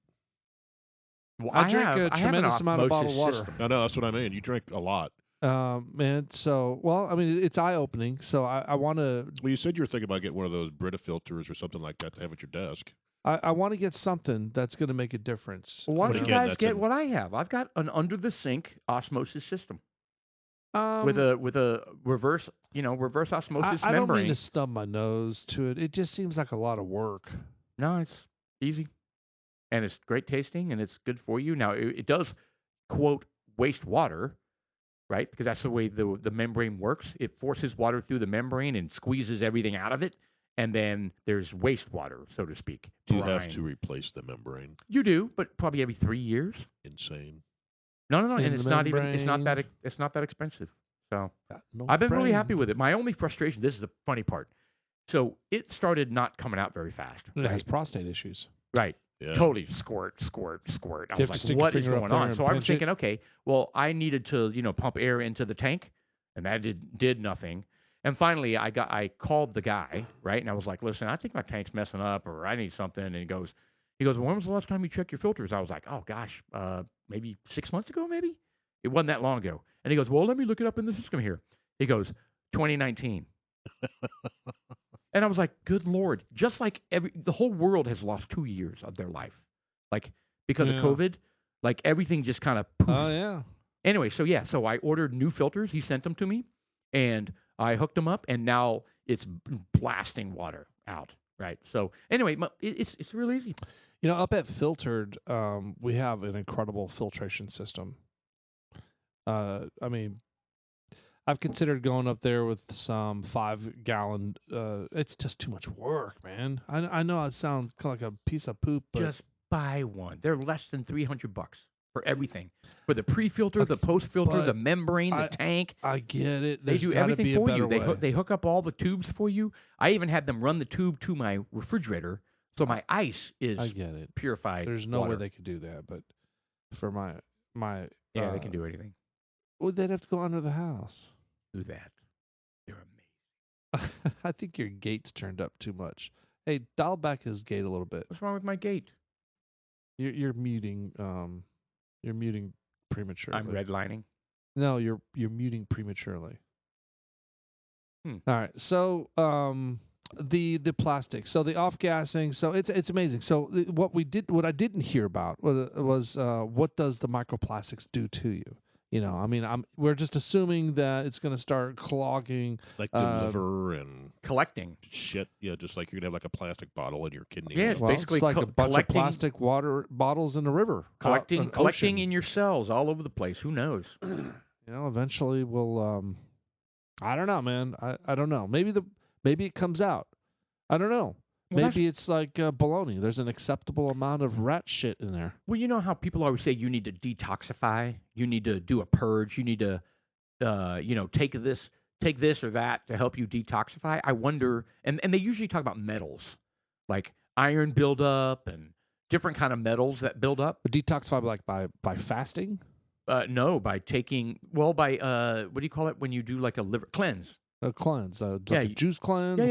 Well, I drink a have an tremendous amount of bottled osmosis water. system. No, that's what I mean. You drink a lot. And so, well, I mean, it's eye opening. So I want to, Well, you said you were thinking about getting one of those Brita filters or something like that to have at your desk. I want to get something that's going to make a difference. Well, why But don't you again, guys that's get in- what I have? I've got an under the sink osmosis system Um, with a reverse osmosis I don't mean membrane. to stub my nose to it. It just seems like a lot of work. No, it's easy, and it's great tasting, and it's good for you. Now it does quote waste water, right? Because that's the way the membrane works. It forces water through the membrane and squeezes everything out of it, and then there's wastewater, so to speak. Do you have brine. to replace the membrane? You do, but probably every 3 years. Insane. No, In and it's the not even it's not membrane. that expensive. So No I've been really brain. happy with it. My only frustration, this is the funny part. So it started not coming out very fast. It has Right. prostate issues. Right. Yeah. Totally squirt, squirt, squirt. I You have to was stick like, your what is finger up going there on? and So I was pinch it? thinking, okay, well, I needed to, pump air into the tank, and that did nothing. And finally, I called the guy, right? And I was like, listen, I think my tank's messing up, or I need something. And he goes, well, when was the last time you checked your filters? I was like, oh gosh, maybe 6 months ago, maybe. It wasn't that long ago. And he goes, well, let me look it up in the system here. He goes, 2019. And I was like, good Lord, just like the whole world has lost 2 years of their life. Like, because Yeah. of COVID, like everything just kind of poof. Oh yeah. Anyway, so I ordered new filters. He sent them to me, and I hooked them up, and now it's blasting water out. Right. So anyway, it's real easy. You know, up at Filtered, we have an incredible filtration system. I mean, I've considered going up there with some 5-gallon. It's just too much work, man. I know it sounds kind of like a piece of poop, but Just buy one. They're less than $300 for everything. For the pre-filter, the post-filter, but the membrane, the tank. I get it. They There's do gotta everything be a for you. better way. They hook up all the tubes for you. I even had them run the tube to my refrigerator, so my ice is I get it. purified. There's no water. way they could do that, but for my Yeah, they can do anything. Well, they'd have to go under the house. Do that. They're amazing. I think your gate's turned up too much. Hey, dial back his gate a little bit. What's wrong with my gate? You're muting. You're muting prematurely. I'm redlining. No, you're muting prematurely. Hmm. All right. So the plastic. So the off gassing. So it's amazing. So what I didn't hear about was what does the microplastics do to you? You know, I mean, we're just assuming that it's going to start clogging. Like the liver and Collecting. shit. Yeah, just like you're going to have like a plastic bottle in your kidney. Yeah, it's Well, basically it's like a bunch of collecting- plastic water bottles in the river. Collecting an ocean. in your cells all over the place. Who knows? You know, eventually we'll. I don't know, man. I don't know. Maybe it comes out. I don't know. Well, Maybe it's like baloney. There's an acceptable amount of rat shit in there. Well, you know how people always say you need to detoxify, you need to do a purge, you need to, take this or that to help you detoxify. I wonder, and they usually talk about metals, like iron buildup and different kind of metals that build up. But detoxify like by fasting. No, by taking what do you call it when you do like a liver cleanse? A cleanse, like Yeah, a juice cleanse.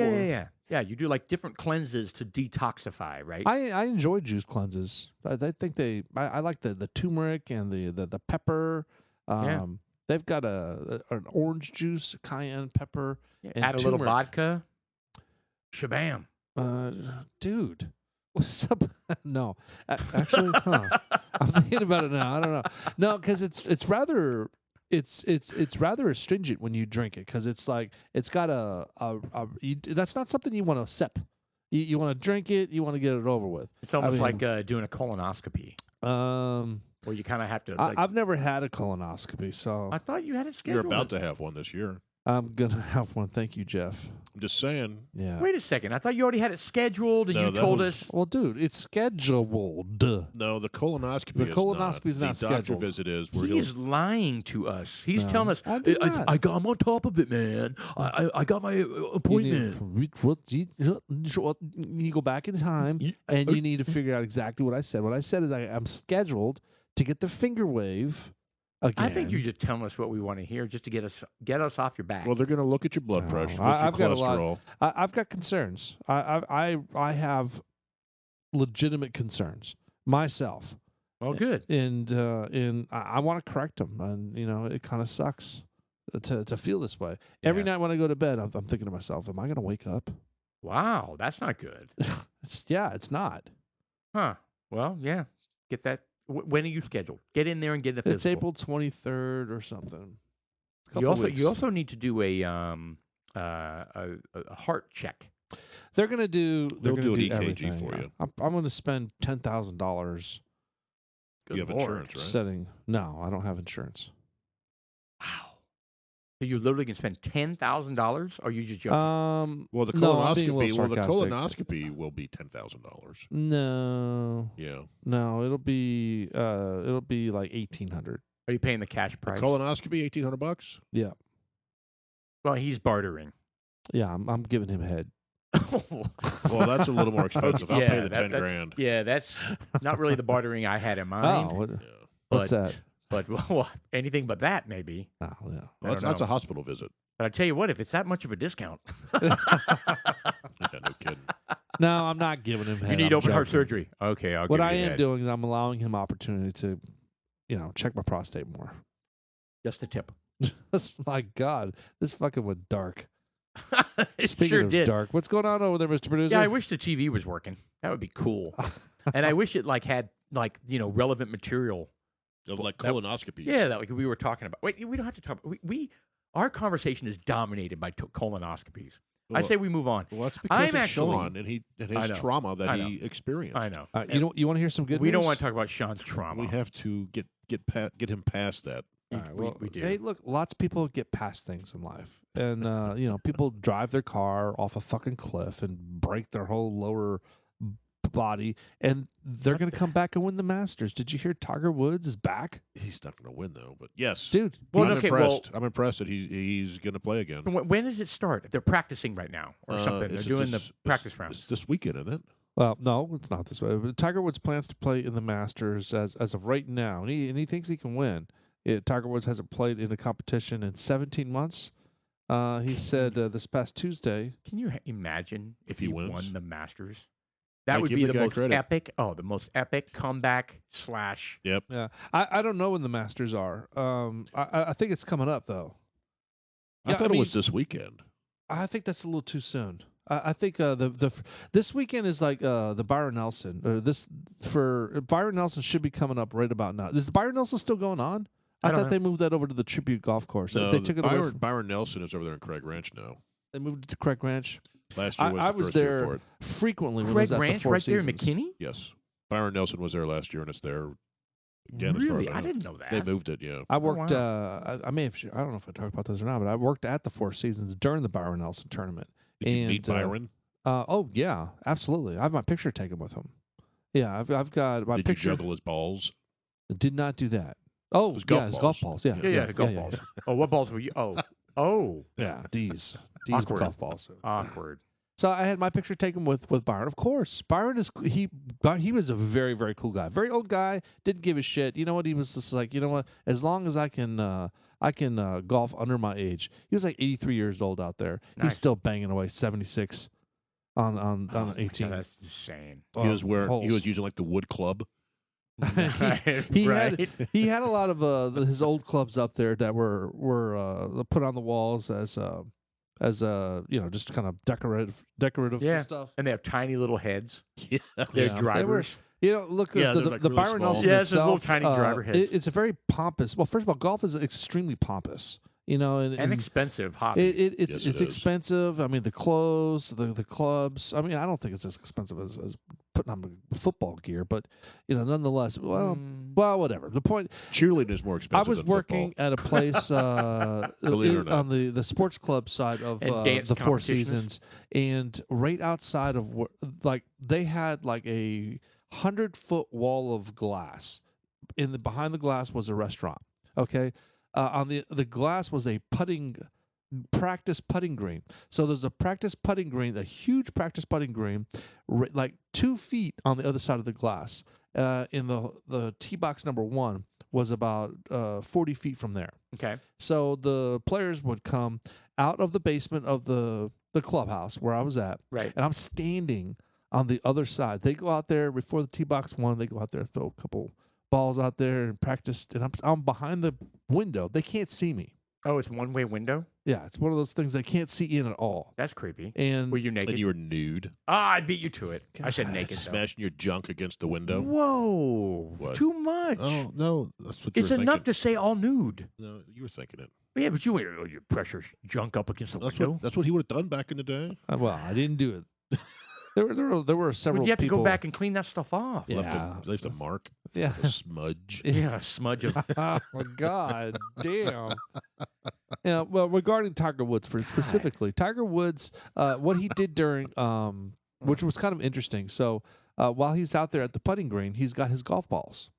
Yeah. You do like different cleanses to detoxify, right? I enjoy juice cleanses. I think I like the turmeric and the pepper. Yeah. They've got an orange juice, cayenne pepper, Yeah, and add a little turmeric. vodka. Shabam. Dude, what's up? No, actually, I'm thinking about it now. I don't know. No, because it's rather astringent when you drink it because it's like it's got that's not something you want to sip. You want to drink it. You want to get it over with. It's almost mean- like doing a colonoscopy, where you kind of have to. Like, I've never had a colonoscopy, so I thought you had it You're scheduled. about to have one this year. I'm gonna have one. Thank you, Jeff. I'm just saying. Yeah. Wait a second. I thought you already had it scheduled, and No, you that told was- us. Well, dude, it's scheduled. No, the colonoscopy The is colonoscopy's not. not The doctor scheduled. visit is where He's lying to us. He's No, telling us, I did not. I'm on top of it, man. I got my appointment. You go back in time, and you need to figure out exactly what I said. What I said is I'm scheduled to get the finger wave again. I think you're just telling us what we want to hear, just to get us off your back. well, they're going to look at your blood No, pressure, look I've at your got a lot- cholesterol. I've got concerns. I have legitimate concerns myself, well, good. and I want to correct them. And it kind of sucks to feel this way. Every Yeah. night when I go to bed, I'm thinking to myself, "Am I going to wake up?" Wow, that's not good. It's not. Huh. Well, yeah. Get that. When are you scheduled? Get in there and get the physical. It's April 23rd or something. You also need to do a heart check. They're gonna do. They'll do an EKG everything. for you. I'm going to spend $10,000 Good You have Lord. insurance, right? setting. No, I don't have insurance. Wow. So you literally can spend $10,000, or are you just joking? Well, the No, I'm being a colonoscopy. little Well, the sarcastic. colonoscopy will be $10,000. No, Yeah. it'll be like 1,800. Are you paying the cash The price? colonoscopy, $1,800. Yeah, Well, he's bartering. yeah. I'm giving him head. Well, that's a little more expensive. I'll Yeah, pay the that- 10 grand. Yeah, that's not really the bartering I had in mind. Oh, what, Yeah. what's but, that? But well, anything but that, maybe. Oh, yeah. Well, I that's, don't that's know. a hospital visit. But I tell you what, if it's that much of a discount, Yeah, no kidding. No, I'm not giving him head. you need I'm open heart joking. surgery. Okay, I'll What give I you am head. doing is I'm allowing him opportunity to, check my prostate more. Just the tip. My God, this fucking went dark. It Speaking sure of did. dark, what's going on over there, Mr. Producer? Yeah, I wish the TV was working. That would be cool. And I wish it had relevant material. Of like That- colonoscopies. Yeah, that we were talking about. Wait, we don't have to talk. Our conversation is dominated by colonoscopies. I Well, say we move on. Well, that's because I'm of actually- Sean and I his know. trauma that I know. he experienced. I know. you want to hear some good We news? don't want to talk about Sean's trauma. We have to get him past that. We- All right, we- well, we do. Hey, look, lots of people get past things in life, and people drive their car off a fucking cliff and break their whole lower body, and they're going to come back and win the Masters. Did you hear Tiger Woods is back, He's not going to win though, but yes. dude? Well, I'm okay, impressed. I'm impressed that he's going to play again. When does it start? They're practicing right now or something. They're It's doing this- the practice rounds. It's this weekend, isn't it? Well, no, it's not this way. But Tiger Woods plans to play in the Masters as of right now, and he thinks he can win. Tiger Woods hasn't played in a competition in 17 months. He said this past Tuesday. Can you imagine if he he wins? won the Masters? I That would give be the the guy most credit. epic. Oh, the most epic comeback / Yep. Yeah, I don't know when the Masters are. I think it's coming up though. I Yeah, thought I it mean- was this weekend. I think that's a little too soon. I think this weekend is like the Byron Nelson. Byron Nelson should be coming up right about now. Is the Byron Nelson still going on? I don't thought know. they moved that over to the Tribute Golf Course. No, They took it away. Byron Nelson is over there in Craig Ranch now. They moved it to Craig Ranch. Last year was I the was first year there for it. frequently when I Craig was at the Ranch Four right there Seasons. in McKinney. Yes. Byron Nelson was there last year, and it's there again. As far Really, as I know. didn't know that. They moved it. Yeah. I worked. wow. I may have. I don't know if I talked about this or not, but I worked at the Four Seasons during the Byron Nelson tournament. Did you and, meet Byron? Oh yeah, absolutely. I have my picture taken with him. Yeah, I've got my Did picture. you juggle his balls? Did not do that. Oh, was yeah, golf his balls. golf balls. Yeah, Yeah, golf balls. Oh, what balls were you? Oh, Yeah, D's Awkward. golf balls. awkward. So I had my picture taken with Byron. Of course, Byron he was a very, very cool guy. Very old guy. Didn't give a shit. You know what? He was just like, you know what? As long as I can golf under my age. He was like 83 years old out there. Nice. He's still banging away 76 on Oh my 18. God, that's insane. He was wearing. He holes. was using like the wood club. He right. he had a lot of his old clubs up there that were put on the walls as just kind of decorative Yeah. stuff. And they have tiny little heads. Yeah. They're Yeah. They drivers. Look Yeah, the they're, like, the really Byron small. Nelson Yeah, it's a little itself, tiny driver heads. it's a very pompous. Well, first of all, golf is extremely pompous. And expensive hobby. it's Yes, it is. expensive. I mean, the clothes, the clubs. I mean, I don't think it's as expensive as putting on football gear, but nonetheless, well, whatever. The point. Cheerleading is more I expensive was than working football. at a place Believe it or not. on the sports club side of And dance the Four competitions? Seasons, and right outside of they had like a 100-foot wall of glass. Behind the glass was a restaurant. Okay, on the glass was a practice putting green. So there's a practice putting green, a huge practice putting green, like 2 feet on the other side of the glass. In the tee box number 1 was about 40 feet from there. Okay. So the players would come out of the basement of the clubhouse where I was at, Right. and I'm standing on the other side. They go out there before the tee box 1. They go out there, throw a couple balls out there and practice, and I'm behind the window. They can't see me. Oh, it's one-way window? Yeah, it's one of those things they can't see in at all. That's creepy. And Were you naked? And you were nude, I beat you to it. I said naked. though. smashing your junk against the window. Whoa. What? Too much. Oh no, that's what you It's were enough thinking. to say all nude. No, you were thinking it. Yeah, but you pressure junk up against the window. That's what he would have done back in the day. well, I didn't do it. There were several. Would you have people, to go back and clean that stuff off? Yeah. Left a mark, Yeah. a smudge. Yeah, a smudge of. Oh my God, damn. Yeah. Well, regarding Tiger Woods, specifically, Tiger Woods, what he did during, which was kind of interesting. So, while he's out there at the putting green, he's got his golf balls.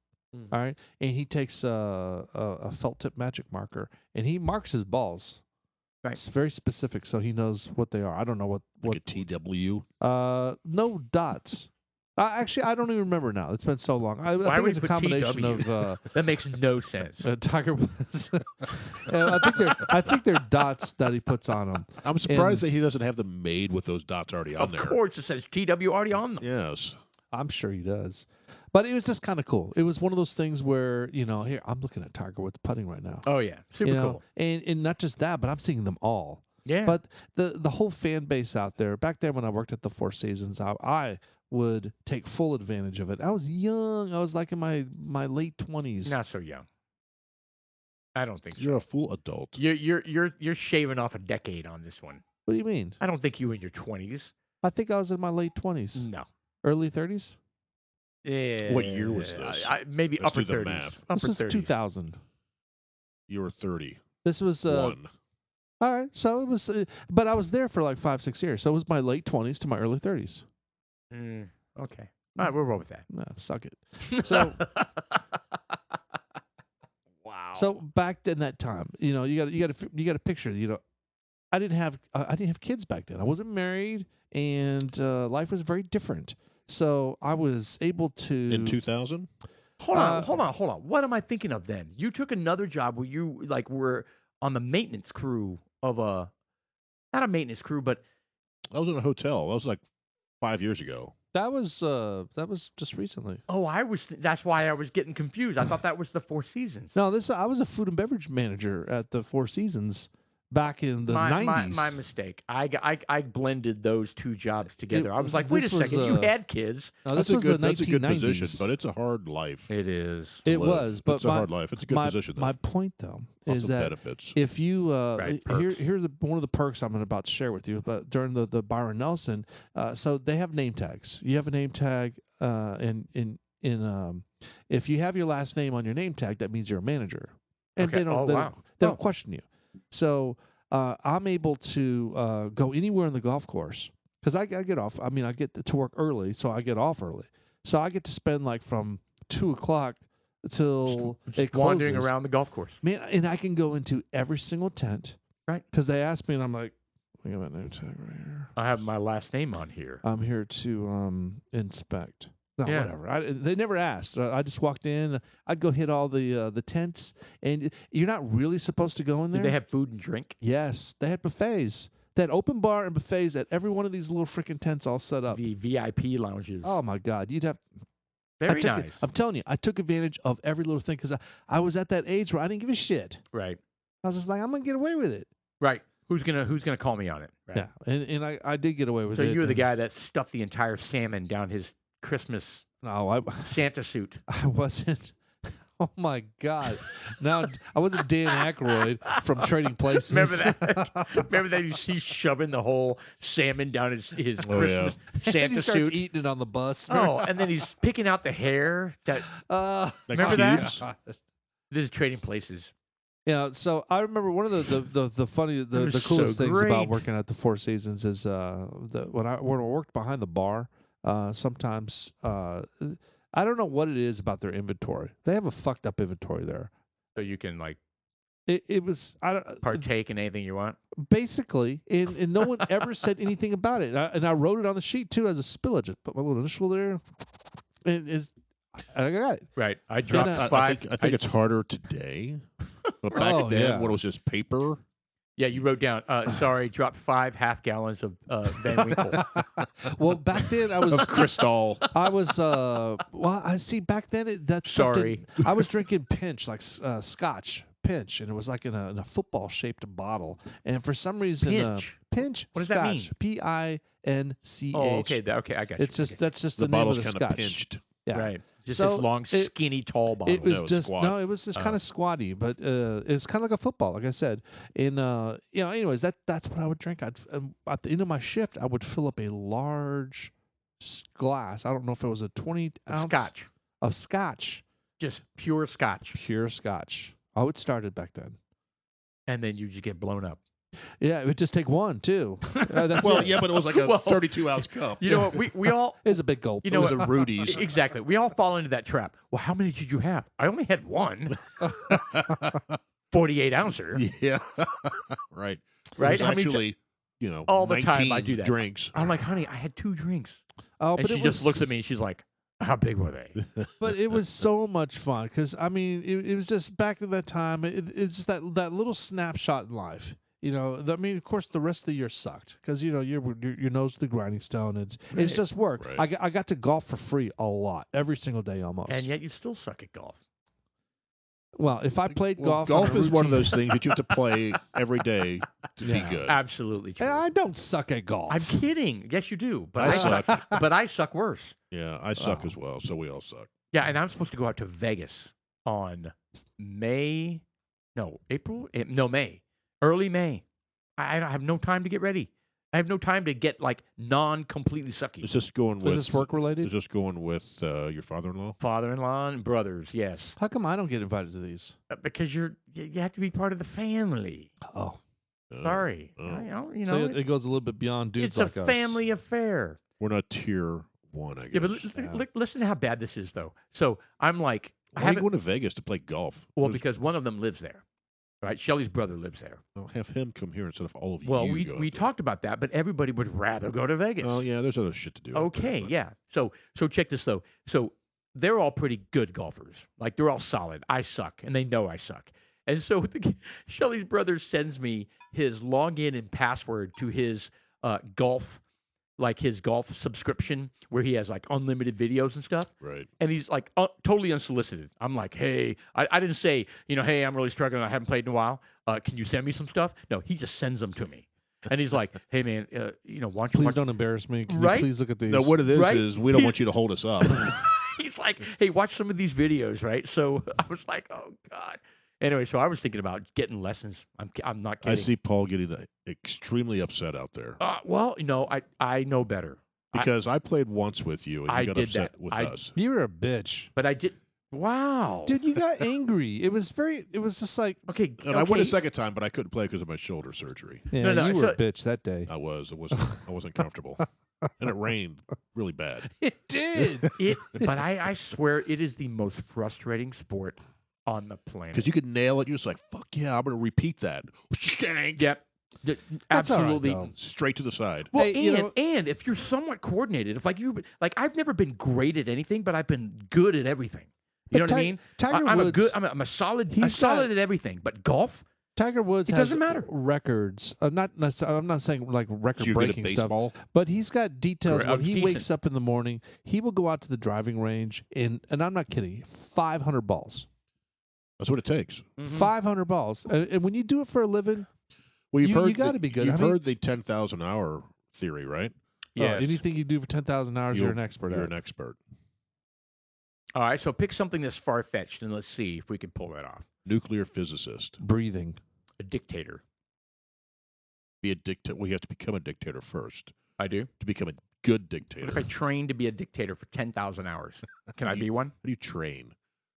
All right, and he takes a felt tip magic marker and he marks his balls. Right. It's very specific, so he knows what they are. I don't know what. Like a TW. No dots. Actually, I don't even remember now. It's been so long. I Why think would it's a he put combination TW? of That makes no sense. Tiger Woods. I think they're dots that he puts on them. I'm surprised that he doesn't have them made with those dots already on Of there. course, it says TW already on them. Yes. I'm sure he does. But it was just kind of cool. It was one of those things where, here, I'm looking at Tiger Woods putting right now. Oh yeah, super cool. And not just that, but I'm seeing them all. Yeah. But the whole fan base out there, back then when I worked at the Four Seasons, I would take full advantage of it. I was young. I was like in my late 20s. Not so young. I don't think so. You're a full adult. You're shaving off a decade on this one. What do you mean? I don't think you in your 20s. I think I was in my late 20s. No. Early 30s? What year was this? Maybe Let's upper do the 30s. math. This Upper was 30s. 2000. You were 30. This was One. all right. So it was, but I was there for like 5-6 years. So it was my late 20s to my early 30s. Okay. All right, we'll roll with that. Nah, suck it. So Wow. so back in that time, you got to picture, I didn't have kids back then. I wasn't married, and life was very different. So I was able to In 2000? Hold on. What am I thinking of then? You took another job where you were on the maintenance crew of not a maintenance crew, but I was in a hotel. That was like 5 years ago. That was just recently. that's why I was getting confused. I thought that was the Four Seasons. No, I was a food and beverage manager at the Four Seasons back in the 90s. My mistake. I blended those two jobs together. I was like, wait a this was, second, you had kids. No, That's this was the 1990s. That's a good position, but it's a hard life. It is. It live. was, but it's a hard life. It's a good position. Though. My point, though, Lots is of that benefits. if you Right, perks. here's one of the perks I'm about to share with you. But during the Byron Nelson, so they have name tags. You have a name tag, if you have your last name on your name tag, that means you're a manager, and Okay. they don't Wow. they don't question you. So I'm able to go anywhere on the golf course because I get off. I mean, I get to work early, so I get off early. So I get to spend like from 2:00 till it wandering closes. around the golf course. Man, and I can go into every single tent. Right. Because they ask me, and I'm like, I got my name tag right here. I have my last name on here. I'm here to inspect. No, Yeah. whatever. They never asked. I just walked in. I'd go hit all the tents, and you're not really supposed to go in there. Did they have food and drink? Yes, they had buffets. They had open bar and buffets at every one of these little freaking tents all set up. The VIP lounges. Oh my God, you'd have. Very nice. I'm telling you, I took advantage of every little thing because I was at that age where I didn't give a shit. Right. I was just like, I'm gonna get away with it. Right. Who's gonna call me on it? Right. Yeah, and I did get away with So it. you were the and- guy that stuffed the entire salmon down his Christmas No, Santa suit. I wasn't. Oh my God! Now I wasn't Dan Aykroyd from Trading Places. Remember that? Remember that he's shoving the whole salmon down his Oh, yeah. Christmas And Santa he starts suit. eating it on the bus. Oh, and then he's picking out the hair. That Like Remember that? cubes? this is Trading Places. Yeah, so I remember one of the funny That was the coolest so things about great. working at the Four Seasons is when I worked behind the bar. Sometimes I don't know what it is about their inventory. They have a fucked up inventory there. So you can like It was I don't partake in anything you want. basically, and no one ever said anything about it. And I wrote it on the sheet too as a spillage. Just put my little initial there. And I got it. Right. I dropped Yeah. five. I think it's harder today. But back Oh, then, yeah. when it was just paper. Yeah, you wrote down. Sorry, dropped 5 half-gallons of Van Winkle. Well, back then I Of was Cristal. I was well. I see. Back then, that stuff Sorry. I was drinking Pinch, like Scotch Pinch, and it was like in a football shaped bottle. And for some reason, Pinch? Pinch, What does that mean? Scotch, Pinch. Oh, okay. Okay, I got you. It's just Okay. that's just The the, name of bottle's the kind of Scotch. pinched. Yeah. Right. Just So this long, it- skinny, tall bottle. It was No, it's just squat. it was just Oh. kind of squatty, but it's kind of like a football, like I said. And anyways, that's what I would drink. At the end of my shift, I would fill up a large glass. I don't know if it was a 20-ounce Scotch. of Scotch, Just pure Scotch. pure Scotch. Oh, it started back then. And then you just get blown up. Yeah, it would just take one too. That's Well, it. yeah, but it was like a Well, 32-ounce cup. You know what? We all, It was a big gulp. you It know was what? a Rudy's. Exactly. We all fall into that trap. Well, how many did you have? I only had one. 48 ouncer. Yeah. Right. Right? It was How many actually, All the time 19 I do that. drinks. I'm like, honey, I had 2 drinks. Oh, And but she it just was, looks at me and she's like, how big were they? But it was so much fun because I mean, it was just back in that time. It's just that little snapshot in life. You know, I mean, of course, the rest of the year sucked because your nose to the grinding stone. It's Right. just work. Right. I got to golf for free a lot every single day almost. And yet you still suck at golf. Well, if I played Well, golf, on golf a is one of routine- those things that you have to play every day to Yeah. be good. Absolutely true. And I don't suck at golf. I'm kidding. Yes, you do. But I I suck. But I suck worse. Yeah, I suck Oh. as well, so we all suck. Yeah, and I'm supposed to go out to Vegas on May. No, April? No, May. Early May. I have no time to get ready. I have no time to get like non-completely sucky. Is this going with Is this work related? Is this going with your father-in-law? Father-in-law and brothers, yes. How come I don't get invited to these? Because you have to be part of the family. Oh, Sorry. Oh. You so know, it goes a little bit beyond dudes it's a like us. family affair. We're not tier 1, I guess. Yeah, but Yeah. listen to how bad this is, though. So I'm like, I Why are you haven't. going to Vegas to play golf? Well, What is- because one of them lives there, right? Shelly's brother lives there. I'll have him come here instead of all of Well, you. we going we there. talked about that, but everybody would rather go to Vegas. Oh yeah, there's other shit to do. out there, Okay, but- yeah. So check this though. So they're all pretty good golfers. Like they're all solid. I suck, and they know I suck. And so Shelly's brother sends me his login and password to his golf, like his golf subscription, where he has like unlimited videos and stuff. Right. And he's like totally unsolicited. I'm like, hey, I didn't say, hey, I'm really struggling. I haven't played in a while. Can you send me some stuff? No, he just sends them to me. And he's like, hey, man, why don't you Please watch? don't embarrass me. Can Right? you please look at these? No, what it is Right? we don't want you to hold us up. He's like, hey, watch some of these videos, right? So I was like, oh, God. Anyway, so I was thinking about getting lessons. I'm not I kidding. see Paul getting extremely upset out there Well, I know better. because I played once with you and I you got did upset that. with I- us. You were a bitch, But I did. Wow. dude. You got angry. It was just like, Okay. And I went a okay. second time, but I couldn't play because of my shoulder surgery. yeah, no, you were so- a bitch that day. I wasn't comfortable, and it rained really bad. It did. But I swear it is the most frustrating sport on the planet. Because you could nail it. You're just like, fuck yeah, I'm going to repeat that. Shank. Yep. That's all right, Absolutely. though. Straight to the side. Well, Hey, you know- and if you're somewhat coordinated, if I've never been great at anything, but I've been good at everything. You know But what I mean? Tiger I'm Woods. I'm a solid. He's solid got- at everything, but golf. Tiger Woods It has doesn't matter. records. Not necessarily, I'm not saying like So you're good at record-breaking stuff, baseball? but he's got details. Correct. When I'm he decent. wakes up in the morning, he will go out to the driving range and I'm not kidding, 500 balls. That's what it takes. Mhm. 500 balls. And when you do it for a living, Well, you've You heard gotta be good. You've I mean- heard the 10,000 hour theory, right? Yes. anything you do for 10,000 hours, you're an expert You're at. an expert. All right, so pick something that's far-fetched, and let's see if we can pull that off. Nuclear physicist. Breathing. A dictator. Be a dictator. Well, you have to become a dictator first I do. to become a good What dictator. if I train to be a dictator for 10,000 hours? Can I be one? How do you train?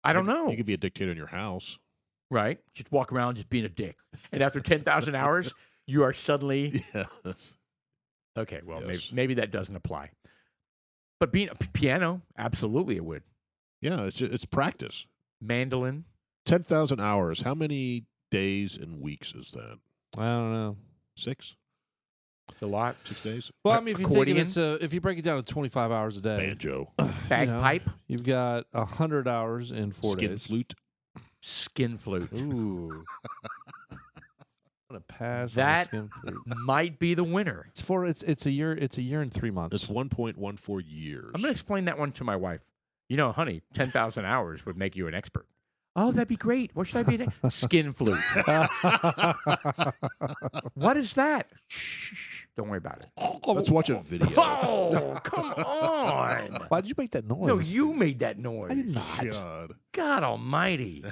I don't know. You could be a dictator in your house. Right? Just walk around just being a dick. And after 10,000 hours, you are suddenly Yes. okay. Well, Yes. maybe that doesn't apply. But being a piano, absolutely it would. Yeah, it's practice. Mandolin. 10,000 hours. How many days and weeks is that? I don't know. 6? A lot. 6 days? Well, I mean, if you think of Accordion? it, if you break it down to 25 hours a day, Banjo. Bagpipe. you've got 100 hours in 4 Skin days. flute. Skin flute. Ooh. I'm gonna pass on the That- skin flute. Might be the winner. It's a year. It's a year and 3 months. That's 1.14 years. I'm going to explain that one to my wife. You know, honey, 10,000 hours would make you an expert. Oh, that'd be great. What should I be? Skin flute. What is that? Shh. Don't worry about it. Let's watch a video. Oh, come on. Why did you make that noise? No, you made that I noise. did not. God. God almighty.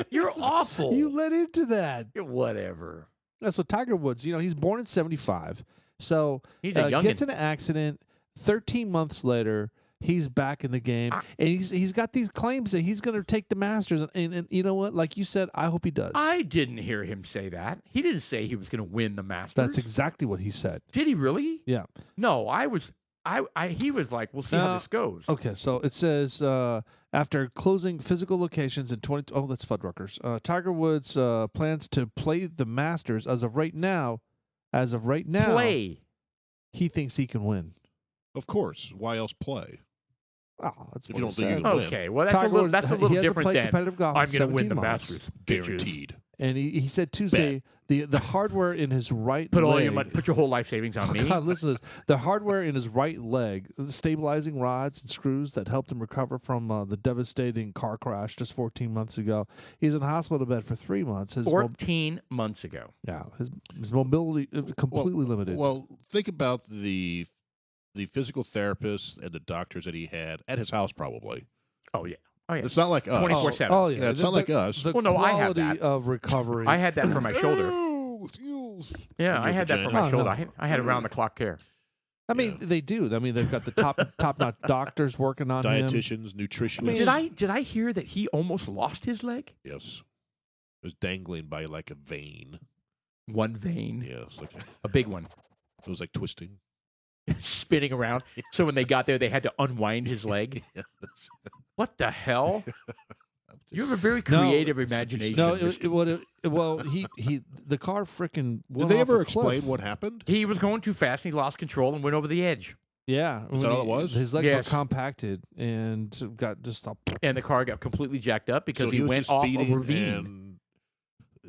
You're awful. You let into that. Whatever. So Tiger Woods, he's born in 75. So He's a youngin'. gets in an accident. 13 months later, he's back in the game, and he's got these claims that he's going to take the Masters. And you know what? Like you said, I hope he does. I didn't hear him say that. He didn't say he was going to win the Masters. That's exactly what he said. Did he really? Yeah. No, he was like, we'll see how this goes. Okay, so it says after closing physical locations in 20. Oh, that's Fuddruckers. Tiger Woods plans to play the Masters as of right now. Play. He thinks he can win. Of course. Why else play? Oh, that's If what you he don't think you said. can win. Okay, well, Tiger that's a Woods, little he hasn't different played than competitive golf I'm in going to win 17 the months. Masters. bitches. Guaranteed. And he said Tuesday the hardware in his right Put leg. all your money, put your whole life savings on me. God, listen to this. The hardware in his right leg, the stabilizing rods and screws that helped him recover from the devastating car crash just 14 months ago. He's in hospital bed for 3 months. 14 months ago. His mobility completely limited. Well, think about the physical therapists and the doctors that he had at his house, probably. Oh yeah. Oh yeah. It's not like us. 24/7. Oh yeah, Yeah, it's not like us. The Well, no, I have quality that. of recovery. I had that for my shoulder. Yeah, And I your had that for vagina. my Oh, shoulder. no. I had around the clock care. I mean, they do. I mean, they've got the top-notch doctors working on him. Dietitians, nutritionists. Did I hear that he almost lost his leg? Yes. It was dangling by like a vein. One vein, Yes. Like a big one, it was like twisting. spinning around. So when they got there, they had to unwind his leg. Yes. What the hell? You have a very creative imagination. No, Mr. the car freaking. Did they ever explain what happened? He was going too fast and he lost control and went over the edge. Yeah, Is that all it was? His legs Yes. are compacted and got just up. And the car got completely jacked up because So he was went just off a speeding ravine. and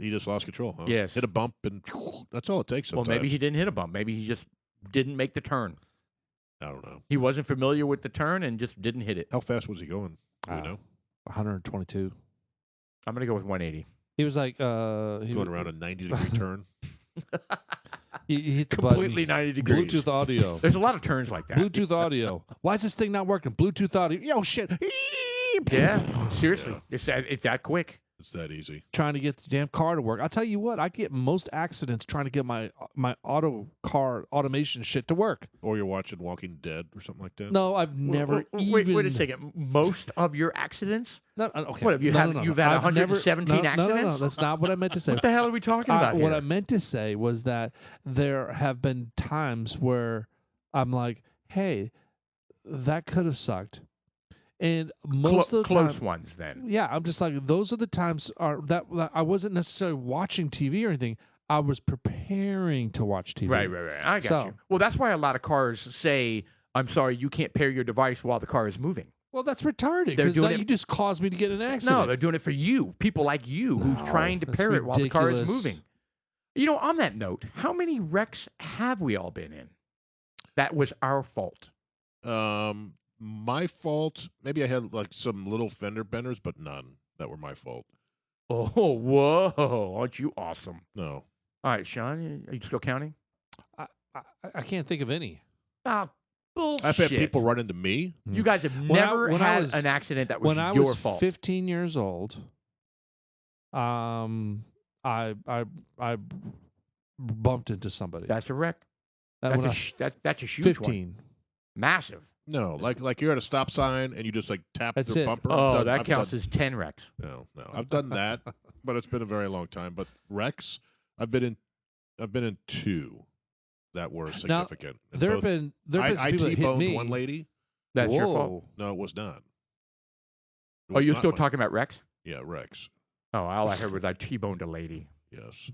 he just lost control, huh? Yes. Hit a bump and that's all it takes Well, sometimes. maybe he didn't hit a bump. Maybe he just didn't make the turn. I don't know. He wasn't familiar with the turn and just didn't hit it. How fast was he going? Do we know? 122. I'm going to go with 180. He was like, Going around a 90-degree turn? he hit the Completely button. 90 degrees. Bluetooth audio. There's a lot of turns like that. Bluetooth audio. Why is this thing not working? Bluetooth audio. Yo, shit. Yeah, seriously. It's that quick. It's that easy. Trying to get the damn car to work. I'll tell you what, I get most accidents trying to get my car automation shit to work. Or you're watching Walking Dead or something like that? No, I've never Wait even. a second. Most of your accidents? No, okay. What, have you No, had- no, no, you've no. had I've 117 never, no, no, accidents? that's not what I meant to say. What the hell are we talking about What here? I meant to say was that there have been times where I'm like, hey, that could have sucked. And most of the close time, ones then. yeah, I'm just like, those are the times that I wasn't necessarily watching TV or anything. I was preparing to watch TV. Right. I got you. Well, that's why a lot of cars say, I'm sorry, you can't pair your device while the car is moving. Well, that's retarded. They're Because doing it- you just caused me to get in an accident. No, they're doing it for you. People like you No, who's trying to that's pair it while the car is ridiculous. moving. You know, on that note, how many wrecks have we all been in? That was our fault. My fault. Maybe I had like some little fender benders, but none that were my fault. Oh, whoa. Aren't you awesome? No. All right, Sean, are you still counting? I can't think of any. Ah, Bullshit. I've had people run into me. You guys have When I- never when I had was- an accident that was When I your was fault. 15 years old, I bumped into somebody. That's a wreck. That when I That's a was huge 15. one. Massive. No, like you're at a stop sign and you just like tap That's the it. bumper. Oh, I've that done- counts as 10 wrecks. No, I've done that, but it's been a very long time. But wrecks, I've been in 2 that were significant. And There have both- been some I people that hit T-boned me. one lady. That's your fault. Whoa. No, it was not. It Oh, was you're not still my- talking about wrecks? Yeah, wrecks. Oh, all I heard was I T-boned a lady. Yes,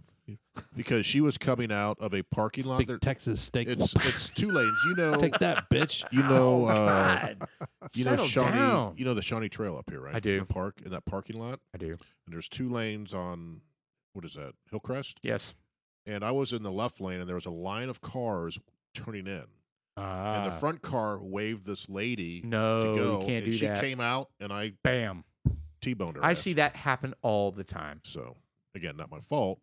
because she was coming out of a parking lot. Big Texas steak. It's 2 lanes. You know, Take that, bitch. you know, God. you know Settle Shawnee. down. You know the Shawnee Trail up here, right? I do. The park in that parking lot, I do. and there's 2 lanes on what is that? Hillcrest. Yes. And I was in the left lane, and there was a line of cars turning in. And the front car waved this lady No, to go, you can't and do she that. came out, and I Bam. T-boned her. I ass. see that happen all the time. So again, not my fault,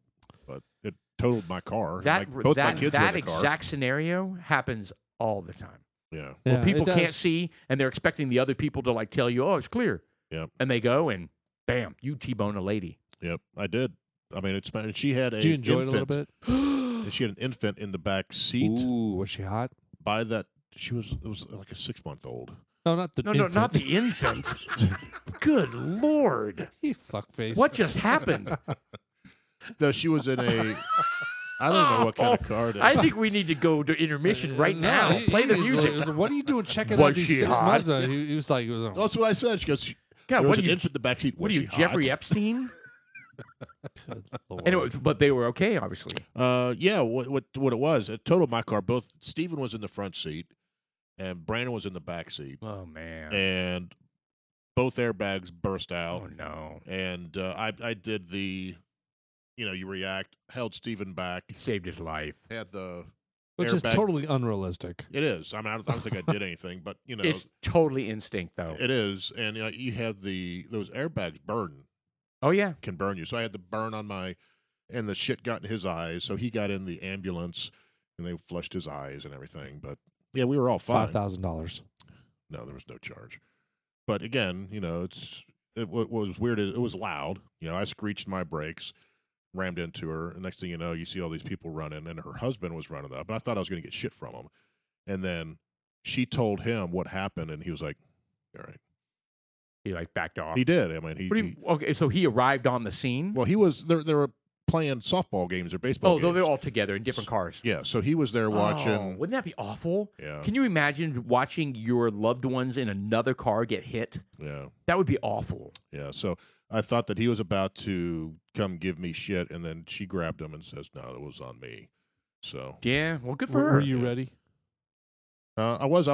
but it totaled my car. That both my kids were that in the car. exact scenario happens all the time. Yeah, Yeah, Well, people it can't does. see, and they're expecting the other people to like tell you, "Oh, it's clear." Yep. And they go, and bam, you T-bone a lady. yep, I did. I mean, it's and she had Did you a enjoy it a little infant, bit? and she had an infant in the back seat. Ooh, was she hot? By that, it was like a 6-month-old. No, not the No, infant. not the infant. Good Lord. You fuckface. What just happened? No, she was in a. I don't know what kind of car it is. I think we need to go to intermission right No, now. Play the he was music. like, what are you doing checking Was out these she 6 hot? months? He was like, That's what I said. She goes, God, there what was are an you? infant in the back seat. What Was are you, she Jeffrey hot? Epstein? Lord. Anyway, but they were okay, obviously. Yeah, what it was, it totaled my car. Both Steven was in the front seat and Brandon was in the back seat. Oh man. And both airbags burst out. Oh no. And I did the, you react, held Steven back, He saved his life. had the Which is airbag. totally unrealistic. It is. I mean, I don't think I did anything, but, It's totally instinct, though. it is. And you have those airbags Oh yeah. can burn you. So I had the burn on and the shit got in his eyes. So he got in the ambulance and they flushed his eyes and everything. But yeah, we were all fine. $5,000. No, there was no charge. But again, what was weird is it was loud. I screeched my brakes, rammed into her. And next thing you know, you see all these people running, and her husband was running up. And I thought I was going to get shit from him. And then she told him what happened, and he was like, "All right." He like backed off. He did. I mean, Okay, so he arrived on the scene. well, he was there. They were playing softball games or baseball Oh, games. they're all together in different cars. Yeah, so he was there Oh, watching. wouldn't that be awful? Yeah, Can you imagine watching your loved ones in another car get hit? yeah, That would be awful. yeah. So I thought that he was about to come give me shit, and then she grabbed him and says, "No, it was on me." So Yeah, well, good for Were her. you Yeah. ready? I was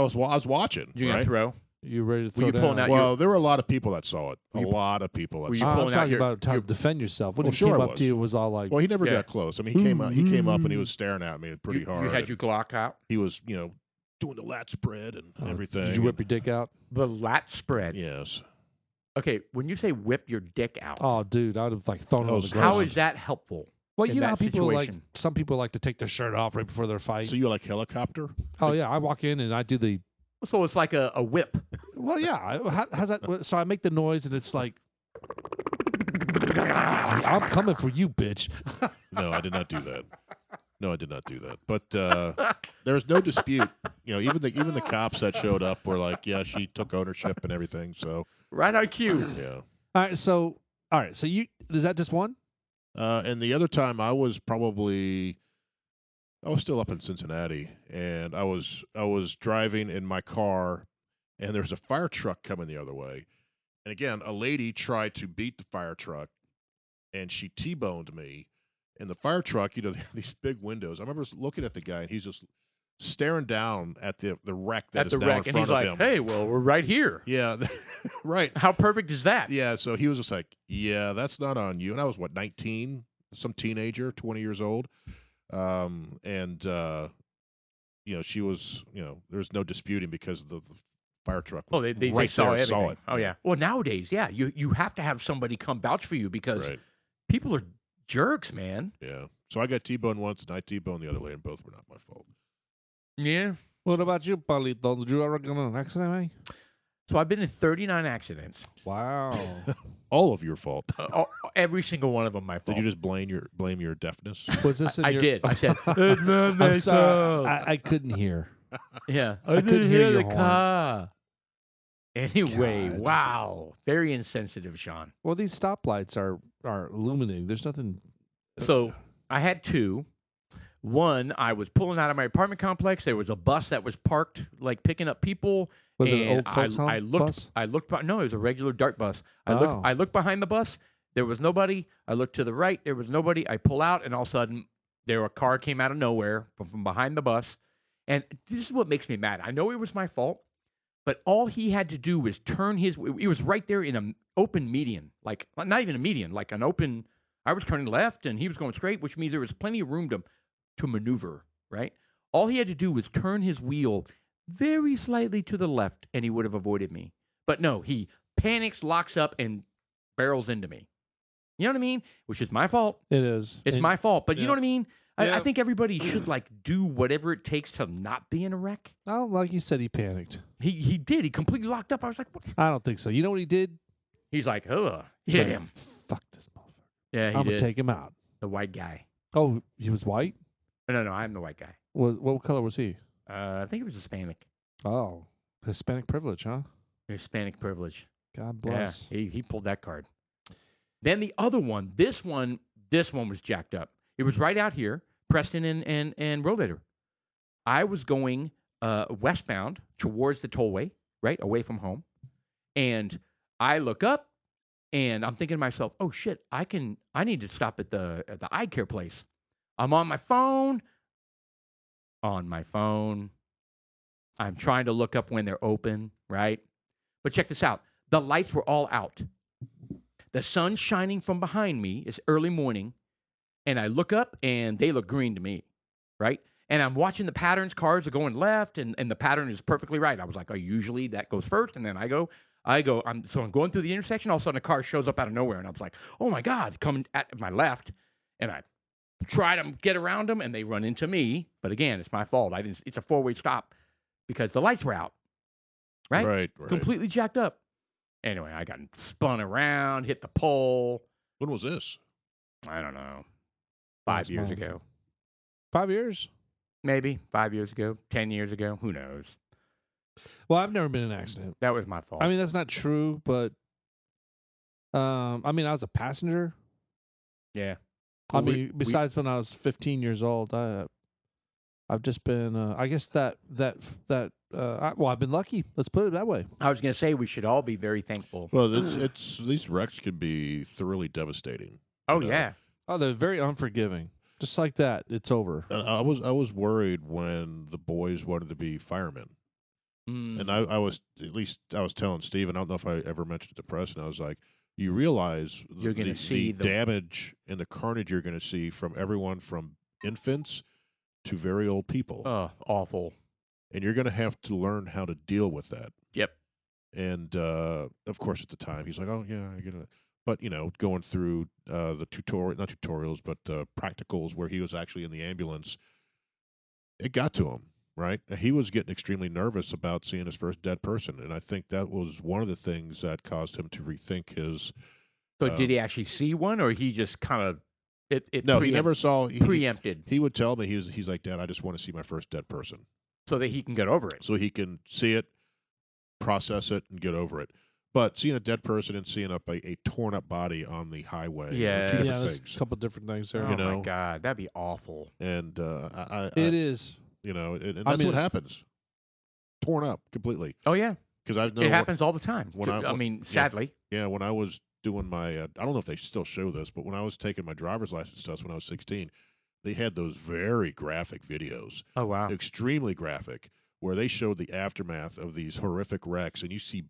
watching. You gonna right? throw? You ready to Were throw you down? pulling out Well, there were a lot of people that saw it. Were A you- lot of people were that you saw I'm pulling out talking your- about how to defend yourself. When Well, he sure came I up to you, it was all like, it. Well, he never Yeah. got close. I mean, he came up and he was staring at me pretty hard. You had and your Glock out. He was, doing the lat spread and oh, everything. Did you whip your dick out? The lat spread. Yes. Okay, when you say whip your dick out, Oh, dude, I'd have like thrown it on the ground. how is that helpful? Well, in you know that how people situation? some people like to take their shirt off right before their fight. So you like helicopter? Oh yeah, I walk in and I do the. So it's like a whip. Well, yeah. How's that? So I make the noise and it's like, I'm coming for you, bitch. No, I did not do that. No, I did not do that. But there was no dispute. Even the cops that showed up were like, "Yeah, she took ownership and everything." So Right on cue. yeah. All right, so you is that just one? And the other time, I was still up in Cincinnati, and I was driving in my car, and there was a fire truck coming the other way, and again, a lady tried to beat the fire truck, and she T-boned me. In the fire truck, they have these big windows. I remember looking at the guy, and he's just staring down at the wreck that At is the now wreck, in and front he's of like, him. "Hey, well, we're right here. Yeah, right. How perfect is that?" Yeah, so he was just like, "Yeah, that's not on you." And I was 19, some teenager, 20 years old, she was, there's no disputing because the fire truck. Oh, Was they right saw there, everything. saw it. Oh yeah. Well, nowadays, yeah, you have to have somebody come vouch for you because Right. people are jerks, man. Yeah. So I got T-boned once, and I T-boned the other way, and both were not my fault. Yeah. What about you, Palito? Did you ever get in an accident, man? So I've been in 39 accidents. Wow. All of your fault. Every single one of them my fault. Did you just blame your deafness? Was this in I your... did. I said, it's not my I'm sorry. fault. I couldn't hear. Yeah. I couldn't hear the your horn. car. Anyway, God. wow. Very insensitive, Sean. Well, these stoplights are illuminating. There's nothing... So I had two. One, I was pulling out of my apartment complex. There was a bus that was parked, like picking up people. Was it an and old folks home I looked, bus? I looked. No, it was a regular DART bus. Oh. I looked behind the bus. There was nobody. I looked to the right. There was nobody. I pull out, and all of a sudden, a car came out of nowhere from behind the bus. And this is what makes me mad. I know it was my fault, but all he had to do was turn his. He was right there in an open median, like not even a median, like an open. I was turning left, and he was going straight, which means there was plenty of room to maneuver. Right. All he had to do was turn his wheel very slightly to the left, and he would have avoided me. But no, he panics, locks up, and barrels into me. You know what I mean? Which is my fault. It is. It's my fault. But you know what I mean? I Yeah. think everybody should like do whatever it takes to not be in a wreck. Oh, like you said, he panicked. He did. He completely locked up. I was like, what? I don't think so. You know what he did? He's like, ugh, He's hit like, him. Fuck this motherfucker. Yeah, he I'm going did. to take him out. The white guy. Oh, he was white? No, I'm the white guy. What color was he? I think it was Hispanic. Oh, Hispanic privilege, huh? Hispanic privilege. God bless. Yeah, he pulled that card. Then the other one, this one was jacked up. It was right out here, Preston and Rollator. I was going westbound towards the tollway, right, away from home. And I look up, and I'm thinking to myself, oh, shit, I need to stop at the eye care place. I'm on my phone. I'm trying to look up when they're open, right? But check this out. The lights were all out. The sun's shining from behind me. It's early morning. And I look up, and they look green to me, right? And I'm watching the patterns. Cars are going left, and the pattern is perfectly right. I was like, oh, usually that goes first, and then I go. I'm going through the intersection. All of a sudden, a car shows up out of nowhere, and I was like, oh, my God, coming at my left. And I try to get around them, and they run into me. But again, it's my fault. It's a four-way stop because the lights were out, right? Right. Completely jacked up. Anyway, I got spun around, hit the pole. When was this? I don't know. 5 years ago. 5 years? Maybe 5 years ago, 10 years ago. Who knows? Well, I've never been in an accident. That was my fault. I mean, that's not true, but I was a passenger. yeah. I mean, besides when I was 15 years old, I've just been. I guess I've been lucky. Let's put it that way. I was going to say we should all be very thankful. Well, these wrecks can be thoroughly devastating. Oh, you know? yeah. Oh, they're very unforgiving. Just like that, it's over. I was worried when the boys wanted to be firemen, and I was telling Steve, and I don't know if I ever mentioned it to Preston. I was like, you realize You're gonna see the damage and the carnage you're going to see from everyone from infants to very old people. Oh, awful. And you're going to have to learn how to deal with that. Yep. And of course, at the time, he's like, "Oh yeah, I get it." But going through the not tutorials, but practicals where he was actually in the ambulance, it got to him. Right? He was getting extremely nervous about seeing his first dead person, and I think that was one of the things that caused him to rethink his. So did he actually see one, or he just kind of No, he never saw. preempted, He would tell me he's like, "Dad, I just want to see my first dead person, so that he can get over it. so he can see it, process it, and get over it." But seeing a dead person and seeing a torn up body on the highway, Yeah. are two different there's things. a couple different things there. Oh know? my God, that'd be awful. And It is. and I that's mean, what happens. Torn up completely. Oh yeah, Because I've known it happens all the time. when I- yeah. Sadly. Yeah, when I was doing my, I don't know if they still show this, but when I was taking my driver's license test when I was 16, they had those very graphic videos, Oh wow. extremely graphic, where they showed the aftermath of these horrific wrecks, and you see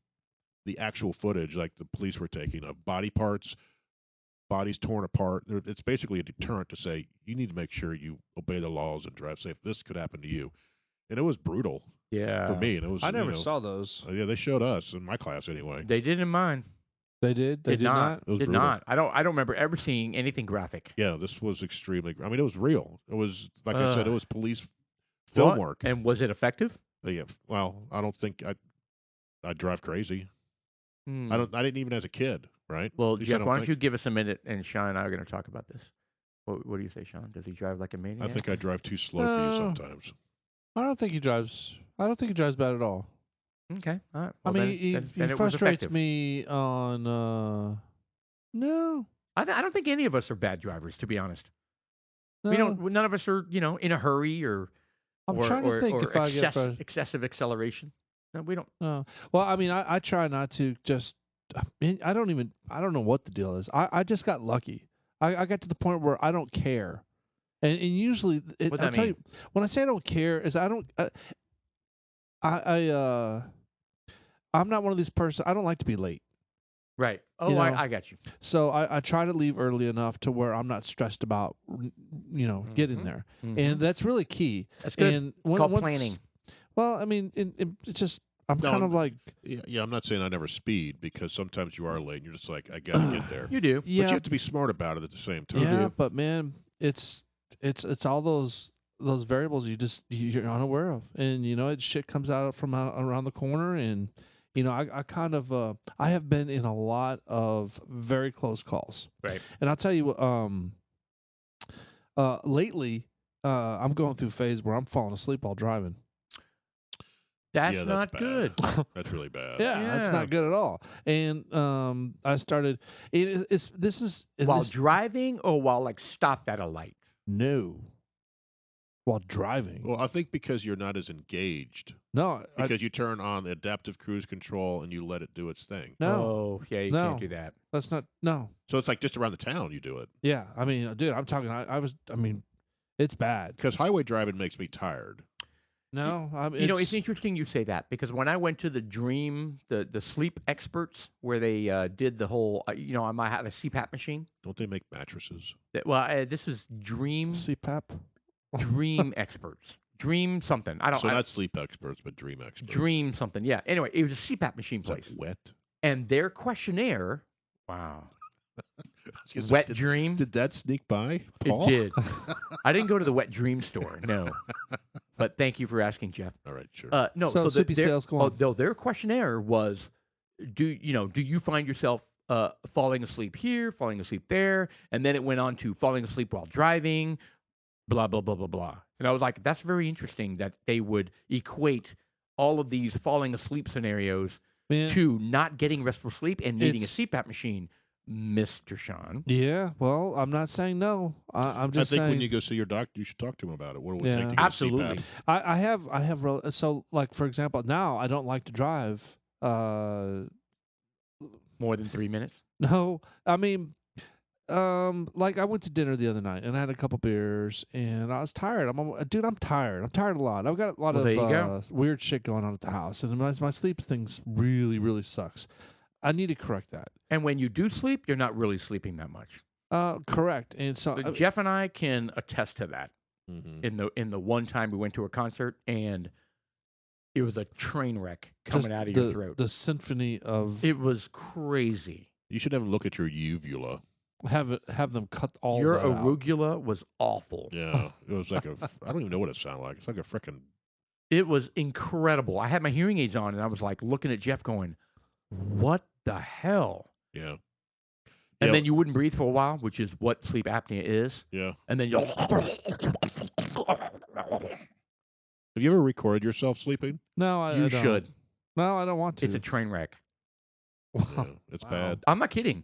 the actual footage, like the police were taking, of body parts, bodies torn apart. It's basically a deterrent to say, you need to make sure you obey the laws and drive safe. This could happen to you. And it was brutal Yeah. for me. And it was, I never saw those. Yeah, they showed us in my class anyway. They did in mine. They did. They Did not. It was Did brutal. not. I don't remember ever seeing anything graphic. Yeah, this was extremely. I mean, it was real. It was like I said. It was police film What? work. And was it effective? Yeah. Well, I don't think I drive crazy. Hmm. I didn't even as a kid, right? Well, At least I Jeff, why don't think. you give us a minute, and Sean and I are going to talk about this. What do you say, Sean? Does he drive like a maniac? I think I drive too slow for you sometimes. I don't think he drives bad at all. Okay. All right. I Well, mean, then he it was frustrates effective. me on. No, I don't think any of us are bad drivers, to be honest. no. We don't. None of us are, in a hurry or I'm trying to think if I get frustrated. excessive acceleration. No, we don't. No. Well, I mean, I try not to just. I don't know what the deal is. I just got lucky. I got to the point where I don't care, and usually What's I'll that tell mean? you when I say I don't care is I don't. I'm not one of these persons. I don't like to be late. Right. Oh, You know, I got you. So I try to leave early enough to where I'm not stressed about, getting there. And that's really key. That's good. And Called once, planning. Well, I mean, it's just, I'm No, kind of like, Yeah, I'm not saying I never speed because sometimes you are late and you're just like, I got to get there. You do. But you yeah, have to be smart about it at the same time. yeah, do. but man, it's all those variables you're unaware of. And, shit comes out from around the corner. And, I kind of, I have been in a lot of very close calls. Right. And I'll tell you, lately, I'm going through a phase where I'm falling asleep while driving. That's Yeah, not bad. good. That's really bad. Yeah, that's Yeah. not good at all. And I started. This is While this, driving or while stopped at a light? no, while driving. Well, I think because you're not as engaged. No, Because you turn on the adaptive cruise control and you let it do its thing. no, Oh, yeah, you No. can't do that. that's not. No, So it's like just around the town you do it. yeah. I mean, dude, I'm talking. I mean, it's bad. Because highway driving makes me tired. No, It's interesting you say that because when I went to the the sleep experts where they did the whole, I might have a CPAP machine. Don't they make mattresses? This is Dream CPAP. Experts. Dream something. I don't. So not sleep experts, but dream experts. Dream something. Yeah. Anyway, it was a CPAP machine Is that place, wet? and their questionnaire. Wow. I was gonna say, Wet dream. Did that sneak by, Paul? It did. I didn't go to the wet dream store. No. But thank you for asking, Jeff. All right, sure. No. So Soupy Sales, go on. Their questionnaire was, do you find yourself falling asleep here, falling asleep there, and then it went on to falling asleep while driving, blah blah blah blah blah. And I was like, that's very interesting that they would equate all of these falling asleep scenarios Man, to not getting restful sleep and needing a It's- CPAP machine, Mr. Sean. yeah. Well, I'm not saying no. I'm I just think saying. when you go see your doctor, you should talk to him about it. What it would Yeah. take to get Absolutely. a CPAP. I have so like for example now I don't like to drive. More than 3 minutes. No, I mean, like I went to dinner the other night and I had a couple beers and I was tired. I'm tired. I'm tired a lot. I've got a lot Well, there you of go. weird shit going on at the house and my sleep things really really sucks. I need to correct that. And when you do sleep, you're not really sleeping that much. Correct. And so So Jeff and I can attest to that. Mm-hmm. In the one time we went to a concert and it was a train wreck coming just out of the, your throat. The symphony of It was crazy. You should have a look at your uvula. have them cut all Your that out. arugula was awful. Yeah, it was like I don't even know what it sounded like. It's like a frickin' It was incredible. I had my hearing aids on and I was like looking at Jeff going, what the hell? yeah. And Yeah. then you wouldn't breathe for a while, which is what sleep apnea is. Yeah. And then you'll. Have you ever recorded yourself sleeping? No, I You don't. should. No, I don't want to. It's a train wreck. Yeah, it's Wow. bad. I'm not kidding.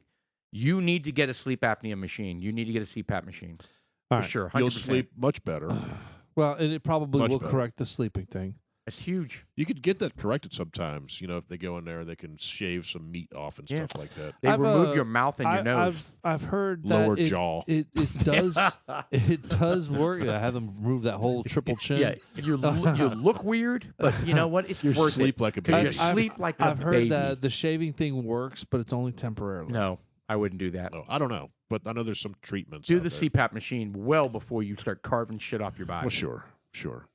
You need to get a sleep apnea machine. You need to get a CPAP machine. All For right. sure. 100%. You'll sleep much better. Well, and it probably Much will better. correct the sleeping thing. It's huge. You could get that corrected sometimes. If they go in there, they can shave some meat off and Yeah. stuff like that. They I've, remove uh, your mouth and your nose. I've heard that Lower it, jaw. It does it does work. I have them remove that whole triple chin. Yeah, you look weird, but you know what? It's You worth sleep it. like a 'Cause baby. You sleep like a I've heard baby. that the shaving thing works, but it's only temporarily. No, I wouldn't do that. No, I don't know, but I know there's some treatments. Do out the there. CPAP machine well before you start carving shit off your body. Well, sure.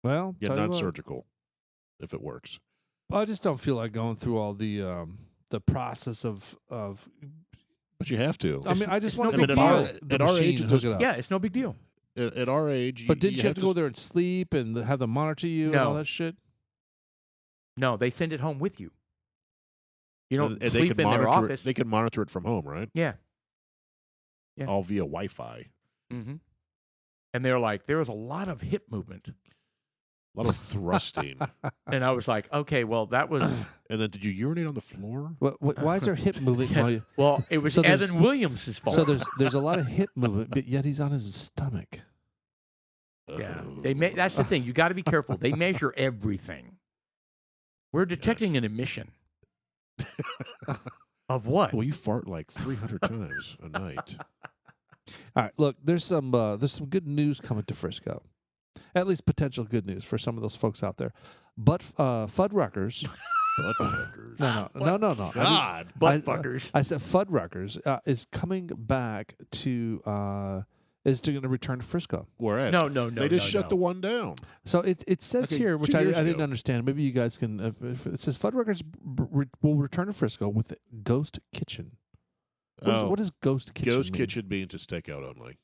Well, Yeah, tell you what, non-surgical, if it works. I just don't feel like going through all the process of. But you have to. I mean, I just it's want no to big borrow deal. the At our machine age, and it hook doesn't- it up. Yeah, it's no big deal. At our age, But didn't you have to go to there and sleep and have them monitor you and all No. that shit? No, they send it home with you. You don't and they sleep can in their monitor office. They can monitor it from home, right? Yeah. Yeah. All via Wi-Fi. Mm-hmm. And they're like, there was a lot of hip movement. A lot of thrusting. And I was like, okay, well, that was. And then, did you urinate on the floor? Why is there hip movement? while you- Well, it was So there's- Evan Williams' fault. So there's a lot of hip movement, but yet he's on his stomach. Yeah, Oh. that's the thing. You got to be careful. They measure everything. We're detecting an emission. Of what? Well, you fart like 300 times a night. All right, look, there's some good news coming to Frisco. At least potential good news for some of those folks out there. But Fuddruckers. Butt fuckers. No. God. Butt fuckers. I said Fuddruckers is coming back to is going to return to Frisco. Where at? No. They just shut the one down. So it says Okay, here, which 2 I years didn't ago. understand. Maybe you guys can. If it says Fuddruckers will return to Frisco with a ghost kitchen. What is ghost kitchen? Ghost mean? kitchen means it's takeout only.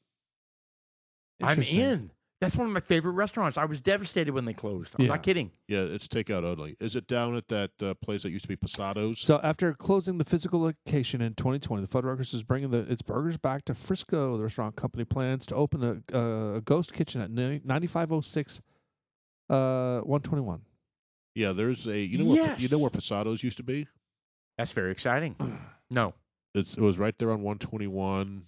I'm Interesting. in. That's one of my favorite restaurants. I was devastated when they closed. I'm Yeah. not kidding. Yeah, it's takeout only. Is it down at that place that used to be Posado's? So after closing the physical location in 2020, the Fuddruckers is bringing its burgers back to Frisco. The restaurant company plans to open a ghost kitchen at 9506 121. Yeah, there's a you know where Posado's used to be? That's very exciting. No. It was right there on 121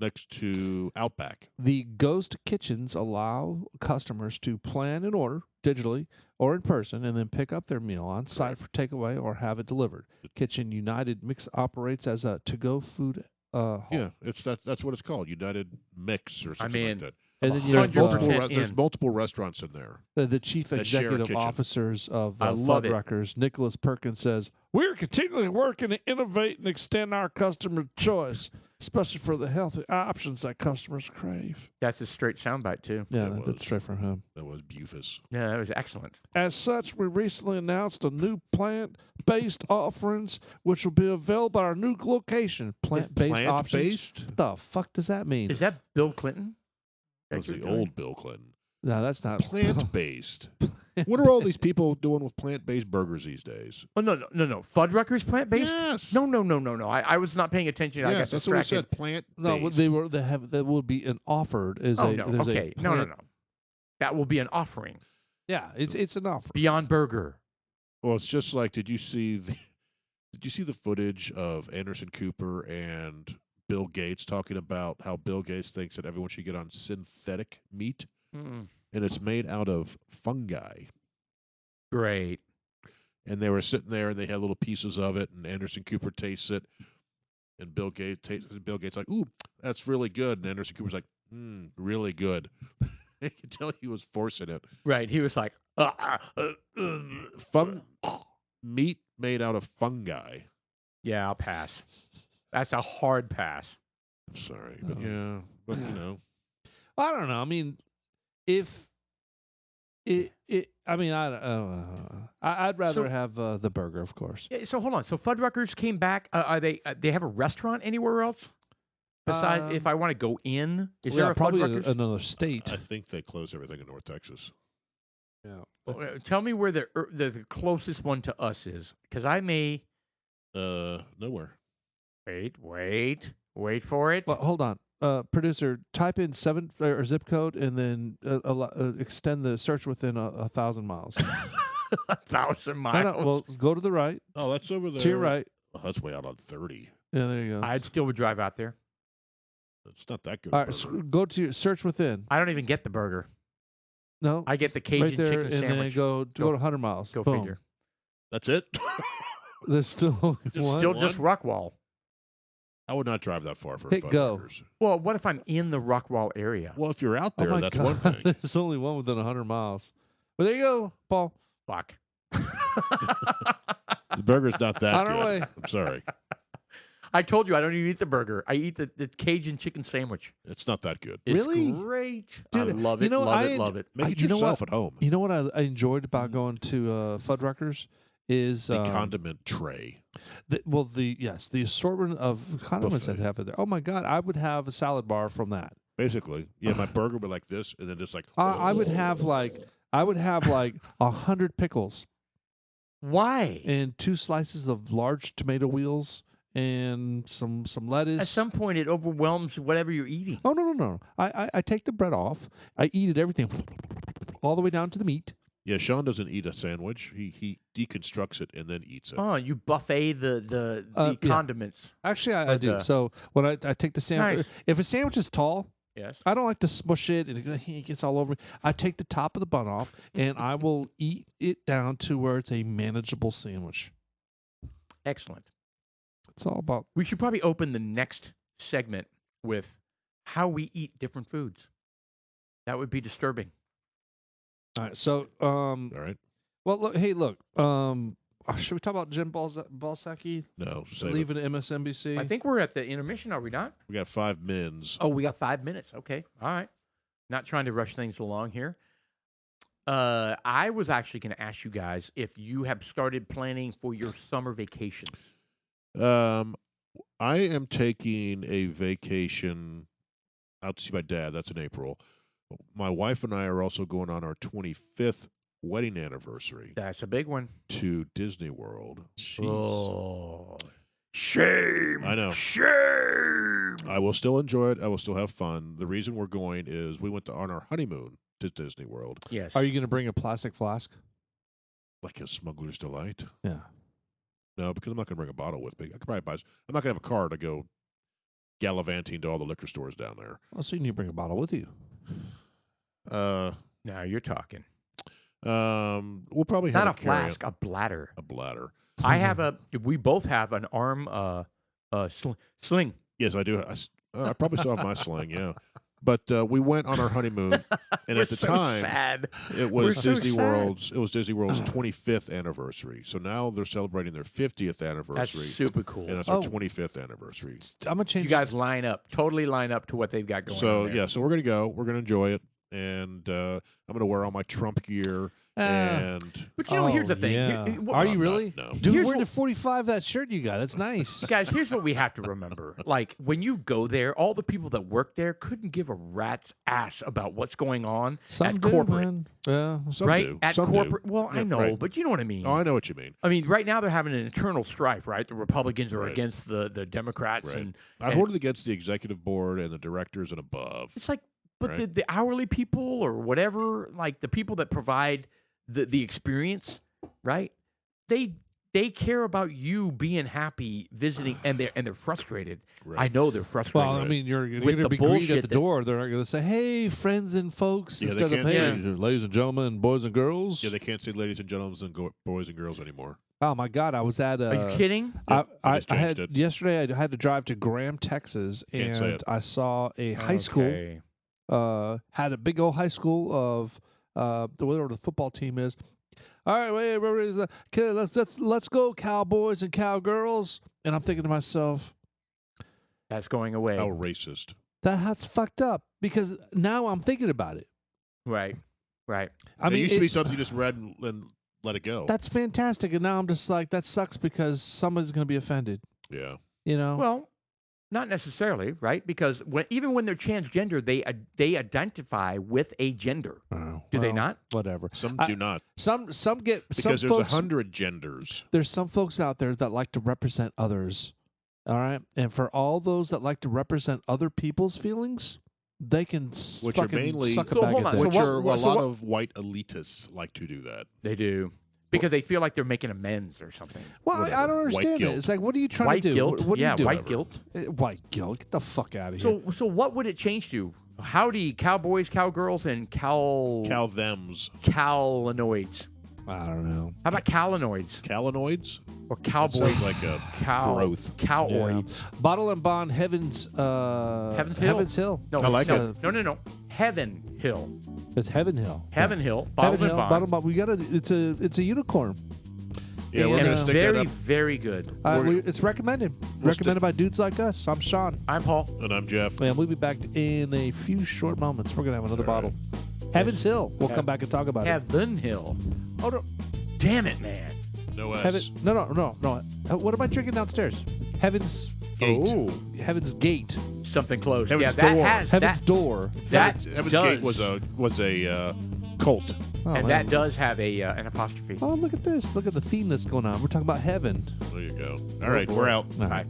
next to Outback. The ghost kitchens allow customers to plan and order digitally or in person and then pick up their meal on site for takeaway or have it delivered. Kitchen United Mix operates as a to-go food hall. Yeah, that's what it's called, United Mix or something mean, like that. And then you There's have 100% there's in. multiple restaurants in there. the chief that share a executive kitchen. officers of I love it. Fuddruckers, Nicholas Perkins, says, "We're continually working to innovate and extend our customer choice, especially for the healthy options that customers crave." That's a straight soundbite, too. Yeah, It was. that's straight from him. That was Bufus. Yeah, that was excellent. As such, we recently announced a new plant-based offerings, which will be available at our new location. Plant-based options. Plant-based? What the fuck does that mean? Is that Bill Clinton? That was the old Bill Clinton. No, that's not Plant-based. What are all these people doing with plant-based burgers these days? Oh, no. Fuddruckers plant-based? Yes. No. I was not paying attention. I got Yes, that's what I distracted. said. Plant-based. No, that will be an offered as Oh, a no. there's Okay. a No. plant- That will be an offering. Yeah, it's an offer. Beyond Burger. Well, it's just like, did you see the footage of Anderson Cooper and Bill Gates talking about how Bill Gates thinks that everyone should get on synthetic meat, Mm-mm. and it's made out of fungi. Great. And they were sitting there, and they had little pieces of it, and Anderson Cooper tastes it, and Bill Gates like, "Ooh, that's really good," and Anderson Cooper's like, "Really good." You can tell he was forcing it. Right. He was like, Meat made out of fungi. yeah, I'll pass. That's a hard pass. I'm sorry, but yeah, but you know, I don't know. I mean, if I mean, I don't know. I'd rather So- have the burger, of course. Yeah, so hold on. So Fuddruckers came back. Are they have a restaurant anywhere else? Besides, if I want to go in, is there a probably Fuddruckers? another state? I think they closed everything in North Texas. Yeah. Tell me where the closest one to us is, because I may Nowhere. wait for it. Well, hold on. Producer, type in 7 or zip code and then extend the search within 1,000 miles. 1,000 No, miles. no, well, go to the right. Oh, that's over there. To your right. Oh, that's way out on 30. Yeah, there you go. I still would drive out there. It's not that good. All a right, burger. go to your search within. I don't even get the burger. No, I get the Cajun right there, chicken and then sandwich. go to 100 miles. Go Boom. figure. That's it. There's still only Just one. Still just Rockwall. I would not drive that far for Hit go. Fuddruckers. Well, what if I'm in the Rockwall area? Well, if you're out Oh there, my that's God. one thing. There's only one within 100 miles. Well, there you go, Paul. Fuck. The burger's not that On good. our way. I'm sorry. I told you I don't even eat the burger. I eat the Cajun chicken sandwich. It's not that good. It's Really? great. Dude, I love it. you know, love it. Make it you know what? yourself at home. You know what I enjoyed about going to Fuddruckers is The condiment tray. the assortment of condiments that they have in there. Oh my God, I would have a salad bar from that. Basically, yeah. My burger would be like this, and then just like I would have like 100 pickles Why? and 2 slices of large tomato wheels and some lettuce. At some point, it overwhelms whatever you're eating. Oh no! I take the bread off. I eat it everything all the way down to the meat. Yeah, Sean doesn't eat a sandwich. He deconstructs it and then eats it. Oh, you buffet the Yeah. condiments. Actually, I Or do. the- So when I take the sandwich, Nice. if a sandwich is tall, Yes. I don't like to smush it and it gets all over me. I take the top of the bun off and I will eat it down to where it's a manageable sandwich. Excellent. It's all about. We should probably open the next segment with how we eat different foods. That would be disturbing. All right. So, All right. well, look. Hey, look. Should we talk about Jim Balsacki No, save it. leaving MSNBC? I think we're at the intermission, are we not? We got 5 mins. Oh, we got 5 minutes. Okay. All right. Not trying to rush things along here. I was actually going to ask you guys if you have started planning for your summer vacations. I am taking a vacation out to see my dad. That's in April. My wife and I are also going on our 25th wedding anniversary That's a big one. to Disney World. Oh, shame. I know. Shame. I will still enjoy it. I will still have fun. The reason we're going is we went on our honeymoon to Disney World, Yes. Are you going to bring a plastic flask? like a smuggler's delight. Yeah. No, because I'm not going to bring a bottle with me. I could probably buy. I'm not going to have a car to go gallivanting to all the liquor stores down there. Well, so you need to bring a bottle with you. Now you're talking. We'll probably have Not a carry flask, a bladder. a bladder. I have we both have an arm sling. Yes, I do. I probably still have my sling. Yeah, but we went on our honeymoon, and We're at the so time, sad. it We're was so Disney sad. World's. It was Disney World's 25th anniversary. So now they're celebrating their 50th That's anniversary, super cool. and it's our Oh. 25th anniversary. I'm going to change. You guys line up, totally line up to what they've got going So on there. yeah, so we're gonna go. We're gonna enjoy it, and I'm gonna wear all my Trump gear. And But you know, here's the thing. Yeah. Here- Are I'm you not- really? no. Dude, Here's we're what- the 45 that shirt you got. That's nice. Guys, here's what we have to remember. Like, when you go there, all the people that work there couldn't give a rat's ass about what's going on Some at do, corporate. man. Yeah. some right? do. At Some corporate. do. Well, I Yeah, know, right. but you know what I mean. Oh, I know what you mean. I mean, right now they're having an internal strife, right? The Republicans are Right. against the Democrats. Right. And I voted against the executive board and the directors and above. it's like, but Right. the hourly people or whatever, like the people that provide the experience, right? They care about you being happy visiting, and they're frustrated. Right. I know they're frustrated. Well, I mean, you're With going to the be greeted bullshit at the that- door. They're not going to say, "Hey, friends and folks," Yeah, they instead of can't "Hey, say- ladies and gentlemen, boys and girls." Yeah, they can't say ladies and gentlemen and boys and girls anymore. Oh my God, I was at. Are you kidding? I just had changed it. yesterday. I had to drive to Graham, Texas, Can't say and it. I saw a high school. Okay. Had a big old high school of whatever the football team is. All right, wait, everybody's okay. Let's go, cowboys and cowgirls. And I'm thinking to myself, That's going away. How racist. that's fucked up because now I'm thinking about it. Right. Right. I It mean, used to be something you just read and let it go. that's fantastic, and now I'm just like, that sucks because somebody's going to be offended. Yeah. You know? Well, not necessarily, right? Because even when they're transgender, they identify with a gender. Oh, Do they well, not? Whatever. Some I- do not. Some get Because some there's folks. 100 genders. There's some folks out there that like to represent others. All right, and for all those that like to represent other people's feelings, they can Which are fucking mainly- suck a So bag hold of on, dick. Which what- are what- a so lot what- of white elitists like to do that. They do. Because they feel like they're making amends or something. Well, I whatever. don't White understand it. guilt. It's like, what are you trying White to do? guilt. What are yeah, you doing? white guilt. White guilt. Get the fuck out of here. So what would it change to? Howdy, cowboys, cowgirls, and Cal thems. calinoids. I don't know. How about calinoids Calinoids? or That cowboys? sounds like a growth. Cowoids. Bottle and Bond, Heaven's Heaven's Hill. Heaven's Hill. No, I like no, no. Heaven Hill. It's Heaven Hill. Heaven Hill. Heaven Bottled Hill. and Bond. Bottle and Bond. We got it's a unicorn. Yeah, we're And, going to stick that Very, up. very good. It's recommended. Recommended by dudes like us. I'm Sean. I'm Paul. And I'm Jeff. And we'll be back in a few short moments. We're gonna have another bottle. Heaven's Hill. We'll come back and talk about it. Heaven Hill. Oh no, Damn it, man. No S. Heaven. No. What am I drinking downstairs? Heaven's Gate. Oh, Heaven's Gate. something close. Heaven's yeah, that Door. has Heaven's that, Door. that Heaven's does, Gate was a cult. Oh, and man. that does have a an apostrophe. Oh, look at this. Look at the theme that's going on. We're talking about heaven. There you go. All right, we're out. All Bye. right.